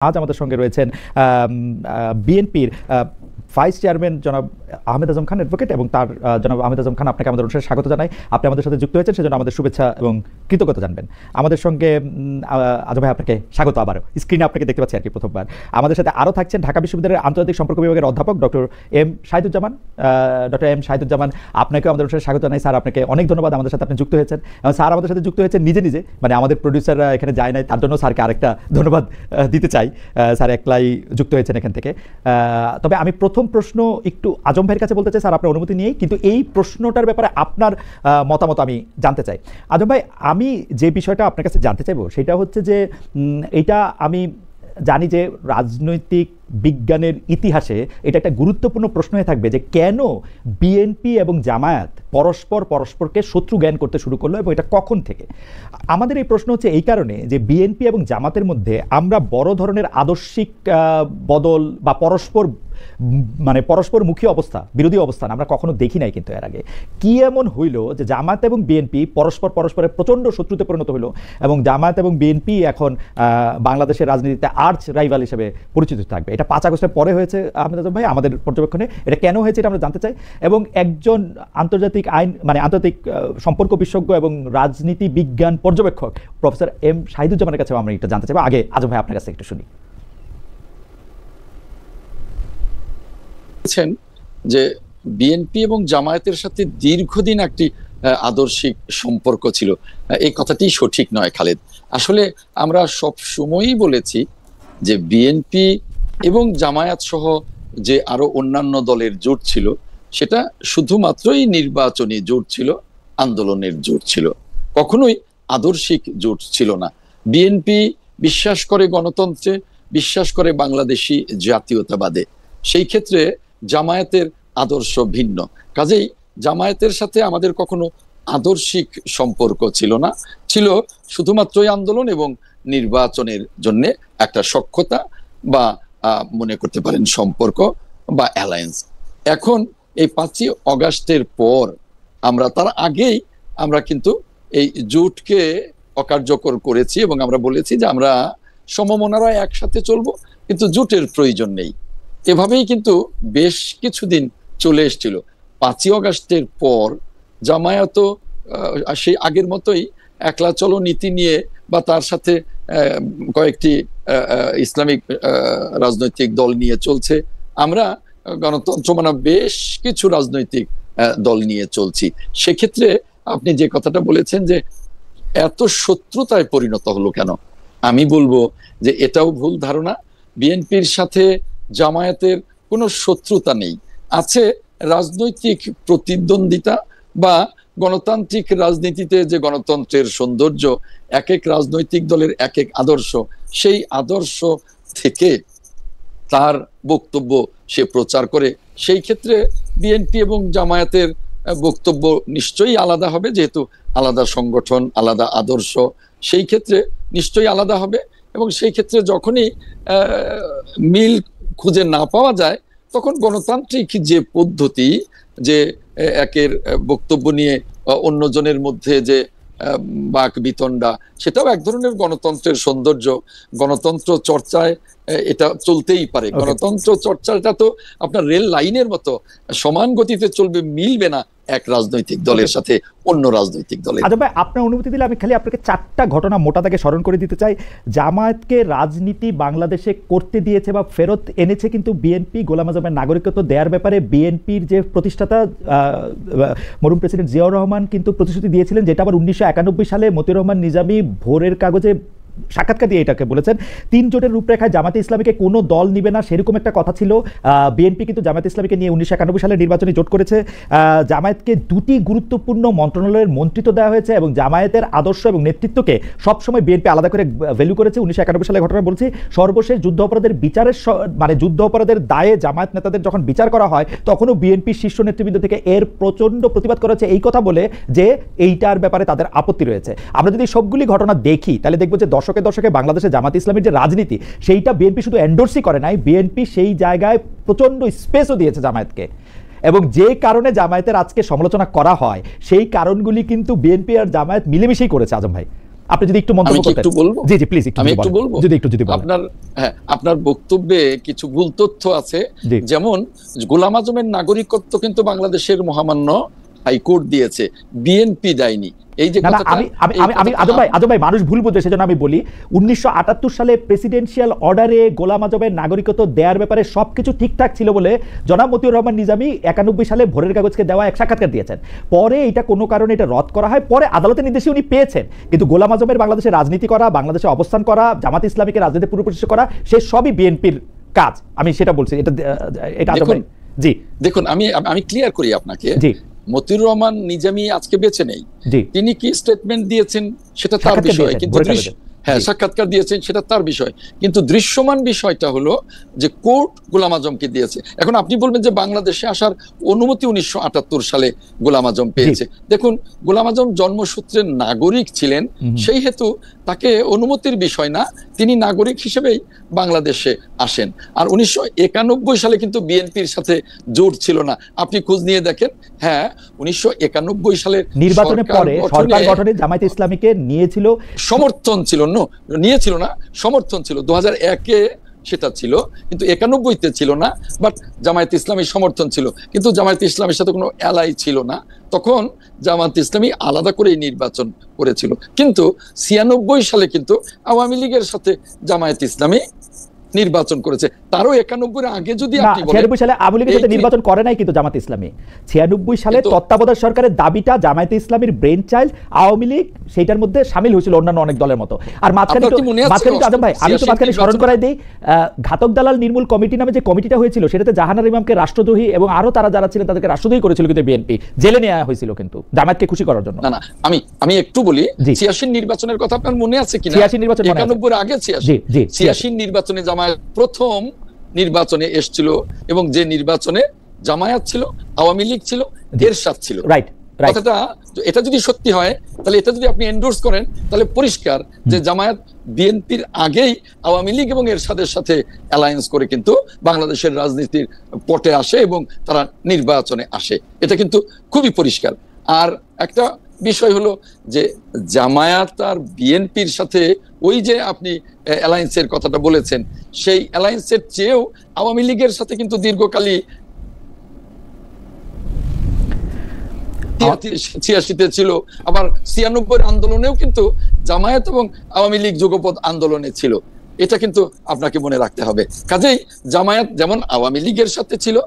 আজ আমাদের সঙ্গে রয়েছেন বিএনপির ভাইস চেয়ারম্যান জনাব আহমেদ আজম খান অ্যাডভোকেট এবং তার জনাব আহমেদ আজম খান আপনাকে আমাদের অনুষ্ঠানে স্বাগত জানাই। আপনি আমাদের সাথে যুক্ত হয়েছেন সেজন্য আমাদের শুভেচ্ছা এবং কৃতজ্ঞতা জানবেন। আমাদের সঙ্গে আজম ভাই আপনাকে স্বাগত। আবারও স্ক্রিনে আপনাকে দেখতে পাচ্ছি আর কি প্রথমবার। আমাদের সাথে আরও থাকছেন ঢাকা বিশ্ববিদ্যালয়ের আন্তর্জাতিক সম্পর্ক বিভাগের অধ্যাপক ডক্টর এম শাহিদুজ্জামান। আপনাকেও আমাদের অনুষ্ঠানে স্বাগত জানাই। স্যার আপনাকে অনেক ধন্যবাদ, আমাদের সাথে আপনি যুক্ত হয়েছেন এবং স্যার আমাদের সাথে যুক্ত হয়েছেন নিজে নিজে, মানে আমাদের প্রডিউসাররা এখানে যায় নাই, তার জন্য স্যারকে আরেকটা ধন্যবাদ দিতে চাই। স্যার একলাই যুক্ত হয়েছেন এখান থেকে। তবে আমি প্রথম প্রশ্ন একটু আজম ভাইয়ের কাছে বলতে চাই, স্যার আপনার অনুমতি নিয়েই, কিন্তু এই প্রশ্নটার ব্যাপারে আপনার মতামত আমি জানতে চাই। আজম ভাই, আমি যে বিষয়টা আপনার কাছে জানতে চাইবো সেটা হচ্ছে যে এটা আমি জানি যে রাজনৈতিক বিজ্ঞানের ইতিহাসে এটা একটা গুরুত্বপূর্ণ প্রশ্ন হয়ে থাকবে যে কেন বিএনপি এবং জামায়াত পরস্পরকে শত্রু জ্ঞান করতে শুরু করলো এবং এটা কখন থেকে। আমাদের এই প্রশ্ন হচ্ছে এই কারণে যে বিএনপি এবং জামাতের মধ্যে আমরা বড় ধরনের আদর্শিক বদল বা পরস্পরমুখী অবস্থা, বিরোধী অবস্থান আমরা কখনো দেখি নাই। কিন্তু এর আগে কি এমন হইল যে জামায়াত এবং বিএনপি পরস্পরের প্রচণ্ড শত্রুতে পরিণত হইল এবং জামায়াত এবং বিএনপি এখন বাংলাদেশের রাজনীতিতে আর্চ রাইভাল হিসেবে পরিচিত থাকবে? এটা 5 আগস্টের পরে হয়েছে আহমেদ আজম ভাই আমাদের পর্যবেক্ষণে। এটা কেন হয়েছে এটা আমরা জানতে চাই এবং একজন আন্তর্জাতিক আন্তর্জাতিক সম্পর্ক বিশেষজ্ঞ এবং রাজনীতি বিজ্ঞান পর্যবেক্ষক প্রফেসর এম শাহিদুজ্জামানের কাছে আমরা এটা জানতে চাইবো। আগে আজম ভাই আপনার কাছে একটু শুনি। যে বিএনপি এবং জামায়াতের সাথে দীর্ঘদিন একটি আদর্শিক সম্পর্ক ছিল, এই কথাটি সঠিক নয় খালেদ। আসলে আমরা সব সময়ই বলেছি যে বিএনপি এবং জামায়াত সহ যে আরো অন্যান্য দলের জোট ছিল সেটা শুধুমাত্রই নির্বাচনী জোট ছিল, আন্দোলনের জোট ছিল, কখনোই আদর্শিক জোট ছিল না। বিএনপি বিশ্বাস করে গণতন্ত্রে, বিশ্বাস করে বাংলাদেশি জাতীয়তাবাদে, সেই ক্ষেত্রে জামায়াতের আদর্শ ভিন্ন। কাজেই জামায়াতের সাথে আমাদের কখনো আদর্শিক সম্পর্ক ছিল না, ছিল শুধুমাত্রই আন্দোলন এবং নির্বাচনের জন্য একটা সখ্যতা বা মনে করতে পারেন সম্পর্ক বা অ্যালায়েন্স। এখন এই 5ই অগাস্টের পর আমরা তার আগেই আমরা কিন্তু এই জোটকে অকার্যকর করেছি এবং আমরা বলেছি যে আমরা সমমনারা একসাথে চলবো, কিন্তু জোটের প্রয়োজন নেই। এভাবেই কিন্তু বেশ কিছুদিন চলে এসেছিল। 5ই অগাস্টের পর জামায়াত সেই আগের মতোই একলা চলো নীতি নিয়ে বা তার সাথে কয়েকটি ইসলামিক রাজনৈতিক দল নিয়ে চলছে। আমরা গণতন্ত্র মানে বেশ কিছু রাজনৈতিক দল নিয়ে চলছি। সেক্ষেত্রে আপনি যে কথাটা বলেছেন যে এত শত্রুতায় পরিণত হলো কেন, আমি বলবো যে এটাও ভুল ধারণা। বিএনপির সাথে জামায়াতের কোনো শত্রুতা নেই, আছে রাজনৈতিক প্রতিদ্বন্দ্বিতা বা গণতান্ত্রিক রাজনীতিতে যে গণতন্ত্রের সৌন্দর্য, এক এক রাজনৈতিক দলের এক এক আদর্শ, সেই আদর্শ থেকে তার বক্তব্য সে প্রচার করে। সেই ক্ষেত্রে বিএনপি এবং জামায়াতের বক্তব্য নিশ্চয়ই আলাদা হবে, যেহেতু আলাদা সংগঠন, আলাদা আদর্শ, সেই ক্ষেত্রে নিশ্চয়ই আলাদা হবে। এবং সেই ক্ষেত্রে যখনই মিল খুঁজে না পাওয়া যায় তখন গণতান্ত্রিক যে পদ্ধতি, যে একের বক্তব্য নিয়ে অন্যজনের মধ্যে যে বাক বিতণ্ডা, সেটাও এক ধরনের গণতন্ত্রের সৌন্দর্য। গণতন্ত্র চর্চায় এটা চলতেই পারে। গণতন্ত্র চর্চাটা তো আপনার রেল লাইনের মতো সমান গতিতে চলবে, মিলবে না এক রাজনৈতিক দলের সাথে অন্য রাজনৈতিক দলের। আচ্ছা ভাই, আপনার অনুমতি দিলে আমি খালি আপনাকে 4টা ঘটনা মোটা দাগে স্মরণ করে দিতে চাই। জামায়াতকে রাজনীতি বাংলাদেশে করতে দিয়েছে বা ফেরত এনেছে কিন্তু বিএনপি। গোলাম আজমের নাগরিকত্ব দেওয়ার ব্যাপারে বিএনপির যে প্রতিষ্ঠাতা মরহুম প্রেসিডেন্ট জিয়াউর রহমান কিন্তু প্রতিশ্রুতি দিয়েছিলেন, যেটা আবার 1991 সালে মতিউর রহমান নিজামী ভোরের কাগজে সাক্ষাৎকার দিয়ে এটাকে বলেছেন। 3 জোটের রূপরেখায় জামাতে ইসলামীকে কোনো দল নিবে না, সেরকম একটা কথা ছিল। বিএনপি কিন্তু জামাতে ইসলামীকে নিয়ে 1991 সালে নির্বাচনী জোট করেছে। জামায়াতকে 2টি গুরুত্বপূর্ণ মন্ত্রণালয়ের মন্ত্রিত্ব দেওয়া হয়েছে এবং জামায়াতের আদর্শ এবং নেতৃত্বকে সবসময় বিএনপি আলাদা করে ভ্যালু করেছে। 1991 সালে ঘটনা বলছি। সর্বশেষ যুদ্ধ অপরাধের বিচারের যুদ্ধ অপরাধের দায়ে জামায়াত নেতাদের যখন বিচার করা হয় তখনও বিএনপির শীর্ষ নেতৃবৃন্দ থেকে এর প্রচণ্ড প্রতিবাদ করা হচ্ছে, এই কথা বলে যে এইটার ব্যাপারে তাদের আপত্তি রয়েছে। আমরা যদি সবগুলি ঘটনা দেখি তাহলে দেখবো যে দশকে বাংলাদেশে জামাত ইসলামীর যে রাজনীতি সেইটা বিএনপি শুধু এন্ডোর্সই করে নাই, বিএনপি সেই জায়গায় প্রচন্ড স্পেসও দিয়েছে জামায়াতকে। এবং যে কারণে জামায়াতের আজকে সমালোচনা করা হয় সেই কারণগুলি কিন্তু বিএনপি আর জামায়াত মিলেমিশেই করেছে। আজম ভাই, আপনি যদি একটু মন্তব্য করতেন। একটু বলবো, জি জি প্লিজ আমি একটু বলবো যদি বলেন। আপনার বক্তব্যে কিছু ভুল তথ্য আছে। যেমন গোলাম আজমের নাগরিকত্ব কিন্তু বাংলাদেশের মহামান্য হাইকোর্ট দিয়েছে, বিএনপি দেয়নি। এই যে আমি আজম ভাই মানুষ ভুল বুঝবে, সেজন্য আমি বলি 1978 সালে প্রেসিডেন্সিয়াল অর্ডারে গোলাম আজমের নাগরিকত্ব দেওয়ার ব্যাপারে সবকিছু ঠিকঠাক ছিল বলে জনাব মতিউর রহমান নিজামী 91 সালে ভোরের কাগজকে দেওয়া এক সাক্ষাৎকার দিয়েছেন। পরে এটা কোনো কারণে এটা রদ করা হয়, পরে আদালতের নির্দেশে উনি পেয়েছেন। কিন্তু গোলাম আজমের বাংলাদেশে রাজনীতি করা, বাংলাদেশে অবস্থান করা, জামাত ইসলামীকে রাজনীতি পুরোপুরি করা, সে সবই বিএনপির কাজ। আমি সেটা বলছি। এটা জি দেখুন, আমি ক্লিয়ার করি আপনাকে। জি, মতিউর রহমান নিজামী আজকে বেঁচে নেই। তিনি কি স্টেটমেন্ট দিয়েছেন সেটা তার বিষয়, কিন্তু সাক্ষাৎকার দিয়েছেন সেটা তার বিষয়, কিন্তু দৃশ্যমান বিষয়টা হলো যে কোর্ট গোলাম আজমকে দিয়েছে। এখন আপনি বলবেন যে বাংলাদেশে আসার অনুমতি 1978 সালে গোলাম আজম পেয়েছে। দেখুন, গোলাম আজম জন্মসূত্রে নাগরিক ছিলেন, সেই হেতু তাকে অনুমতির বিষয় না, তিনি নাগরিক হিসেবেই বাংলাদেশে আসেন। আর 1991 সালে কিন্তু বিএনপির সাথে জোট ছিল না, আপনি খোঁজ নিয়ে দেখেন। হ্যাঁ, 1991 সালের নির্বাচনের পরে সরকার গঠনে জামায়াতে ইসলামীকে নিয়েছিল, সমর্থন ছিল নিয়েছিল না, সমর্থন ছিল। 2001-এ সেটা ছিল, কিন্তু 91-তে ছিল না। বাট জামায়াতে ইসলামী সমর্থন ছিল, কিন্তু জামায়াতে ইসলামের সাথে কোনো অ্যালাই ছিল না। তখন জামায়াতে ইসলামী আলাদা করে নির্বাচন করেছিল। কিন্তু 96 সালে কিন্তু আওয়ামী লীগের সাথে জামায়াতে ইসলামী নির্বাচন করেছে। তারও 91-এর আগে যদি আপনি বলেন, 96 সালে আওয়ামী লীগের সাথে নির্বাচন করে নাই কিন্তু জামায়াতে ইসলামী। 96 সালে তত্ত্বাবধায়ক সরকারের দাবিটা জামায়াতে ইসলামীর ব্রেন চাইল্ড, আওয়ামী লীগ সেটার মধ্যে শামিল হয়েছিল অন্যান্য অনেক দলের মতো। আর মাঝখানে আজম ভাই, আমি তো মাঝখানে স্মরণ করাই দিই, ঘাতক দালাল নির্মূল কমিটি নামে যে কমিটিটা হয়েছিল, সেটাতে জাহানার ইমামকে রাষ্ট্রদ্রোহী এবং আরো তারা যারা ছিলেন তাদেরকে রাষ্ট্রদ্রোহী করেছিল, কিন্তু বিএনপি জেলে নেওয়া হয়েছিল কিন্তু জামায়াতকে খুশি করার জন্য। না, আমি একটু বলি, 86 নির্বাচনের কথা আপনার মনে আছে কিনা? 86 নির্বাচন 91-এর আগে 86 নির্বাচনে জামায়াত প্রথম নির্বাচনে এসেছিল, এবং যে নির্বাচনে জামায়াত ছিল, আওয়ামী লীগ ছিল, এরশাদ ছিল। কথাটা এটা যদি সত্যি হয়, তাহলে এটা যদি আপনি এন্ডোর্স করেন, তাহলে পরিষ্কার যে জামায়াত বিএনপির আগেই আওয়ামী লীগ এবং এরশাদের সাথে অ্যালায়েন্স করে কিন্তু বাংলাদেশের রাজনীতির পটে আসে এবং তারা নির্বাচনে আসে। এটা কিন্তু খুবই পরিষ্কার। আর একটা বিষয় হলো যে জামায়াত আর বিএনপির সাথে ওই যে আপনি অ্যালায়েন্সের কথাটা বলেছেন, সেই অ্যালায়েন্সের চেয়েও আওয়ামী লীগের সাথে কিন্তু দীর্ঘকালী 86-তে ছিল, আবার 96-এর আন্দোলনেও কিন্তু জামায়াত এবং আওয়ামী লীগ যুগপৎ আন্দোলনে ছিল। এটা কিন্তু আপনাকে মনে রাখতে হবে। কাজেই জামায়াত যেমন আওয়ামী লীগের সাথে ছিল,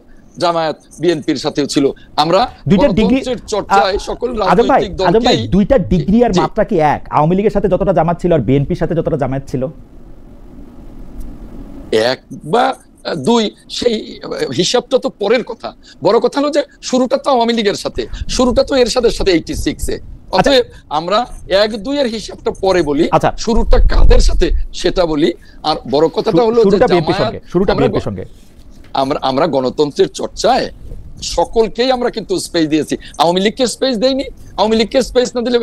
জামায়াত বিএনপির সাথেও ছিল। আমরা দুইটা ডিগ্রি চর্চায় সকল রাজনৈতিক দলকে দুইটা ডিগ্রি আর মাত্রা কি এক? আওয়ামী লীগের সাথে যতটা জামাত ছিল আর বিএনপির সাথে যতটা জামায়াত ছিল এক বা দুই, সেই হিসাবটা তো পরের কথা। বড় কথা হলো যে শুরুটা তো আওয়ামী লীগের সাথে, শুরুটা তো এরশাদের সাথে 86-এ। অতএব আমরা 1-2 এর হিসাবটা পরে বলি, শুরুটা কাদের সাথে সেটা বলি। আর বড় কথাটা হলো যে আমরা গণতন্ত্রের চর্চায় সকলকেই আমরা কিন্তু স্পেস দিয়েছি, আওয়ামী লীগকে স্পেস দেয়নি। আওয়ামী লীগকে স্পেস না দিলে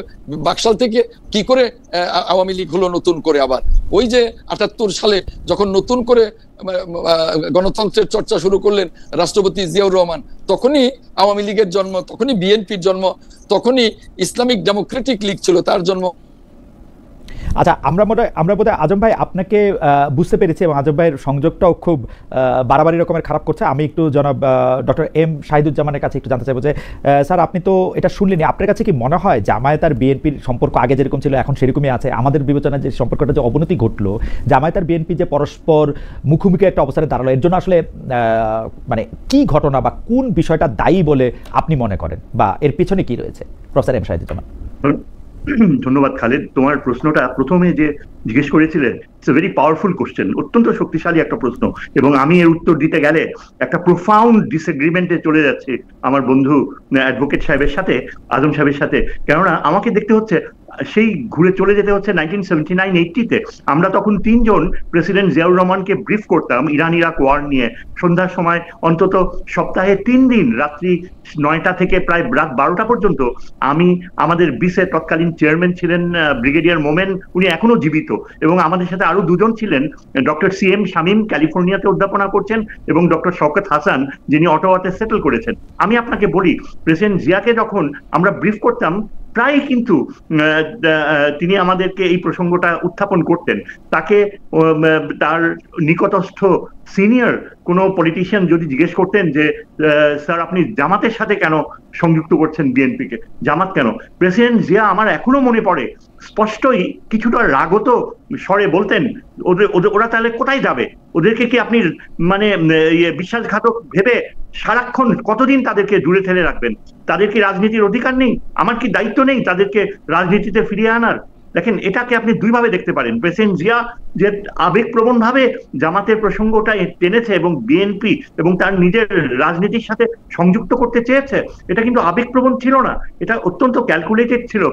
বাকশাল থেকে কি করে আওয়ামী লীগ হলো নতুন করে? আবার ওই যে 78 সালে যখন নতুন করে গণতন্ত্রের চর্চা শুরু করলেন রাষ্ট্রপতি জিয়াউর রহমান, তখনই আওয়ামী লীগের জন্ম, তখনই বিএনপির জন্ম, তখনই ইসলামিক ডেমোক্রেটিক লীগ ছিল তার জন্ম। আচ্ছা, আমরা বোধহয় আজম ভাই আপনাকে বুঝতে পেরেছি, এবং আজম ভাইয়ের সংযোগটাও খুব বাড়াবাড়ি রকমের খারাপ করছে। আমি একটু জনাব ডক্টর এম শাহিদুজ্জামানের কাছে একটু জানতে চাইবো যে স্যার, আপনি তো এটা শুনলেনি, আপনার কাছে কি মনে হয় জামায়াত আর বিএনপির সম্পর্ক আগে যেরকম ছিল এখন সেরকমই আছে? আমাদের বিবেচনায় যে সম্পর্কটা যে অবনতি ঘটলো, জামায়াত আর বিএনপি যে পরস্পর মুখোমুখি একটা অবস্থানে দাঁড়ালো, এর জন্য আসলে মানে কি ঘটনা বা কোন বিষয়টা দায়ী বলে আপনি মনে করেন, বা এর পিছনে কি রয়েছে? Professor M Shahiduzzaman. ধন্যবাদ খালেদ। তোমার প্রশ্নটা প্রথমে যে জিজ্ঞেস করেছিলেন, it's a very powerful question, অত্যন্ত শক্তিশালী একটা প্রশ্ন, এবং আমি এর উত্তর দিতে গেলে একটা প্রোফাউন্ড ডিসএগ্রিমেন্টে চলে যাচ্ছে আমার বন্ধু অ্যাডভোকেট সাহেবের সাথে, আজম সাহেবের সাথে। কেননা আমাকে দেখতে হচ্ছে সেই ঘুরে চলে যেতে হচ্ছে 1979-80-তে। আমরা তখন 3 জন প্রেসিডেন্ট জিয়াউর রহমানকে ব্রিফ করতাম ইরান ইরাক ওয়ার নিয়ে। সন্ধ্যার সময় অন্তত সপ্তাহে 3 দিন রাত্রি 9টা থেকে প্রায় রাত 12টা পর্যন্ত আমি, আমাদের বিসের তৎকালীন চেয়ারম্যান ছিলেন ব্রিগেডিয়ার মোমেন, উনি এখনো জীবিত, এবং আমাদের সাথে আরো 2 জন ছিলেন, ডক্টর CM শামীম ক্যালিফোর্নিয়াতে অধ্যাপনা করছেন, এবং ডক্টর শওকত হাসান যিনি অটোয়াতে সেটেল করেছেন। আমি আপনাকে বলি, প্রেসিডেন্ট জিয়াকে যখন আমরা ব্রিফ করতাম প্রায় কিন্তু তিনি আমাদেরকে এই প্রসঙ্গটা উত্থাপন করতেন। তাকে তার নিকটস্থ সিনিয়র কোনো পলিটিশিয়ান যদি জিজ্ঞেস করতেন যে স্যার আপনি জামাতের সাথে কেন সংযুক্ত করছেন বিএনপিকে, জামাত কেন, প্রেসিডেন্ট জিয়া আমার এখনো মনে পড়ে স্পষ্টই কিছুটা রাগত স্বরে বলতেন, ওরা তাহলে কোথায় যাবে, ওদেরকে কি আপনি মানে বিশ্বাসঘাতক ভেবে সারাক্ষণ কতদিন তাদেরকে দূরে ঠেলে রাখবেন? তাদের কি রাজনীতির অধিকার নেই? আমার কি দায়িত্ব নেই তাদেরকে রাজনীতিতে ফিরিয়ে আনার? দেখেন, এটাকে আপনি দুইভাবে দেখতে পারেন। প্রেসিডেন্ট জিয়া যে আবেগপ্রবণ ভাবে জামাতের প্রসঙ্গটা টেনেছে এবং বিএনপি এবং তার নিজের রাজনীতির সাথে সংযুক্ত করতে চেয়েছে, এটা কিন্তু আবেগপ্রবণ ছিল না, এটা অত্যন্ত ক্যালকুলেটেড ছিল।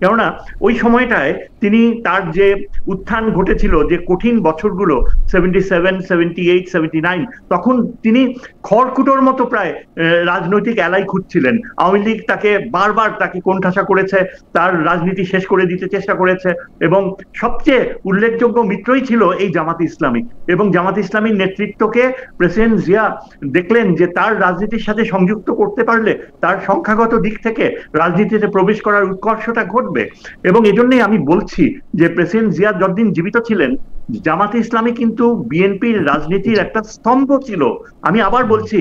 কেননা ওই সময়টায় তিনি তার যে উত্থান ঘটেছিল, যে কঠিন বছরগুলো 77, 78, 79, তখন তিনি খড়কুটোর মতো প্রায় রাজনৈতিক অ্যালাই খুঁজছিলেন। আওয়ামী লীগ তাকে বারবার তাকে কোণঠাসা করেছে, তার রাজনীতি শেষ করে দিতে চেষ্টা করেছে, এবং সবচেয়ে উল্লেখযোগ্য মিত্রই ছিল এই জামাত ইসলামী। এবং জামাত ইসলামীর নেতৃত্বকে প্রেসিডেন্ট জিয়া দেখলেন যে তার রাজনীতির সাথে সংযুক্ত করতে পারলে তার সংখ্যাগত দিক থেকে রাজনীতিতে প্রবেশ করার উৎকর্ষটা ঘটবে। এবং এজন্যই আমি বলছি যে প্রেসিডেন্ট জিয়া যতদিন জীবিত ছিলেন, জামাতে ইসলামী কিন্তু বিএনপির রাজনীতির একটা স্তম্ভ ছিল। আমি আবার বলছি,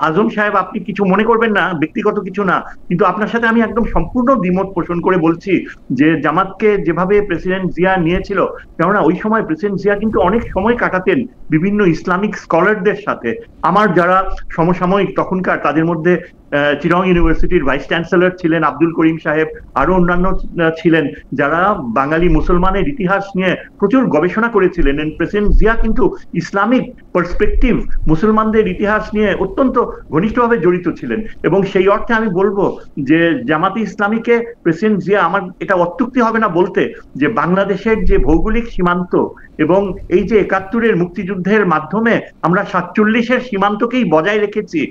আজম সাহেব আপনি কিছু মনে করবেন না, ব্যক্তিগত কিছু না, কিন্তু আপনার সাথে আমি একদম সম্পূর্ণ দ্বিমত পোষণ করে বলছি যে জামাতকে যেভাবে প্রেসিডেন্ট জিয়া নিয়েছিল, কেননা ওই সময় প্রেসিডেন্ট জিয়া কিন্তু অনেক সময় কাটাতেন বিভিন্ন ইসলামিক স্কলারদের সাথে। আমার যারা সমসাময়িক তখনকার, তাদের মধ্যে চিরং ইউনিভার্সিটির ভাইস চ্যান্সেলর ছিলেন আব্দুল করিম সাহেব, আরো অন্যান্য ছিলেন যারা বাঙালি মুসলমানের ইতিহাস নিয়ে প্রচুর গবেষণা করেছিলেন। প্রেসিডেন্ট জিয়া কিন্তু ইসলামিক পার্সপেক্টিভ, মুসলমানদের ইতিহাস নিয়ে অত্যন্ত ঘনিষ্ঠভাবে জড়িত ছিলেন। এবং সেই অর্থে আমি বলবো যে জামাতে ইসলামীকে প্রেসিডেন্ট জিয়া, আমার এটা অত্যুক্তি হবে না বলতে, যে বাংলাদেশের যে ভৌগোলিক সীমান্ত এবং এই যে ৭১-এর মুক্তিযুদ্ধের মাধ্যমে আমরা ৪৭-এর সীমান্তকেই বজায় রেখেছি,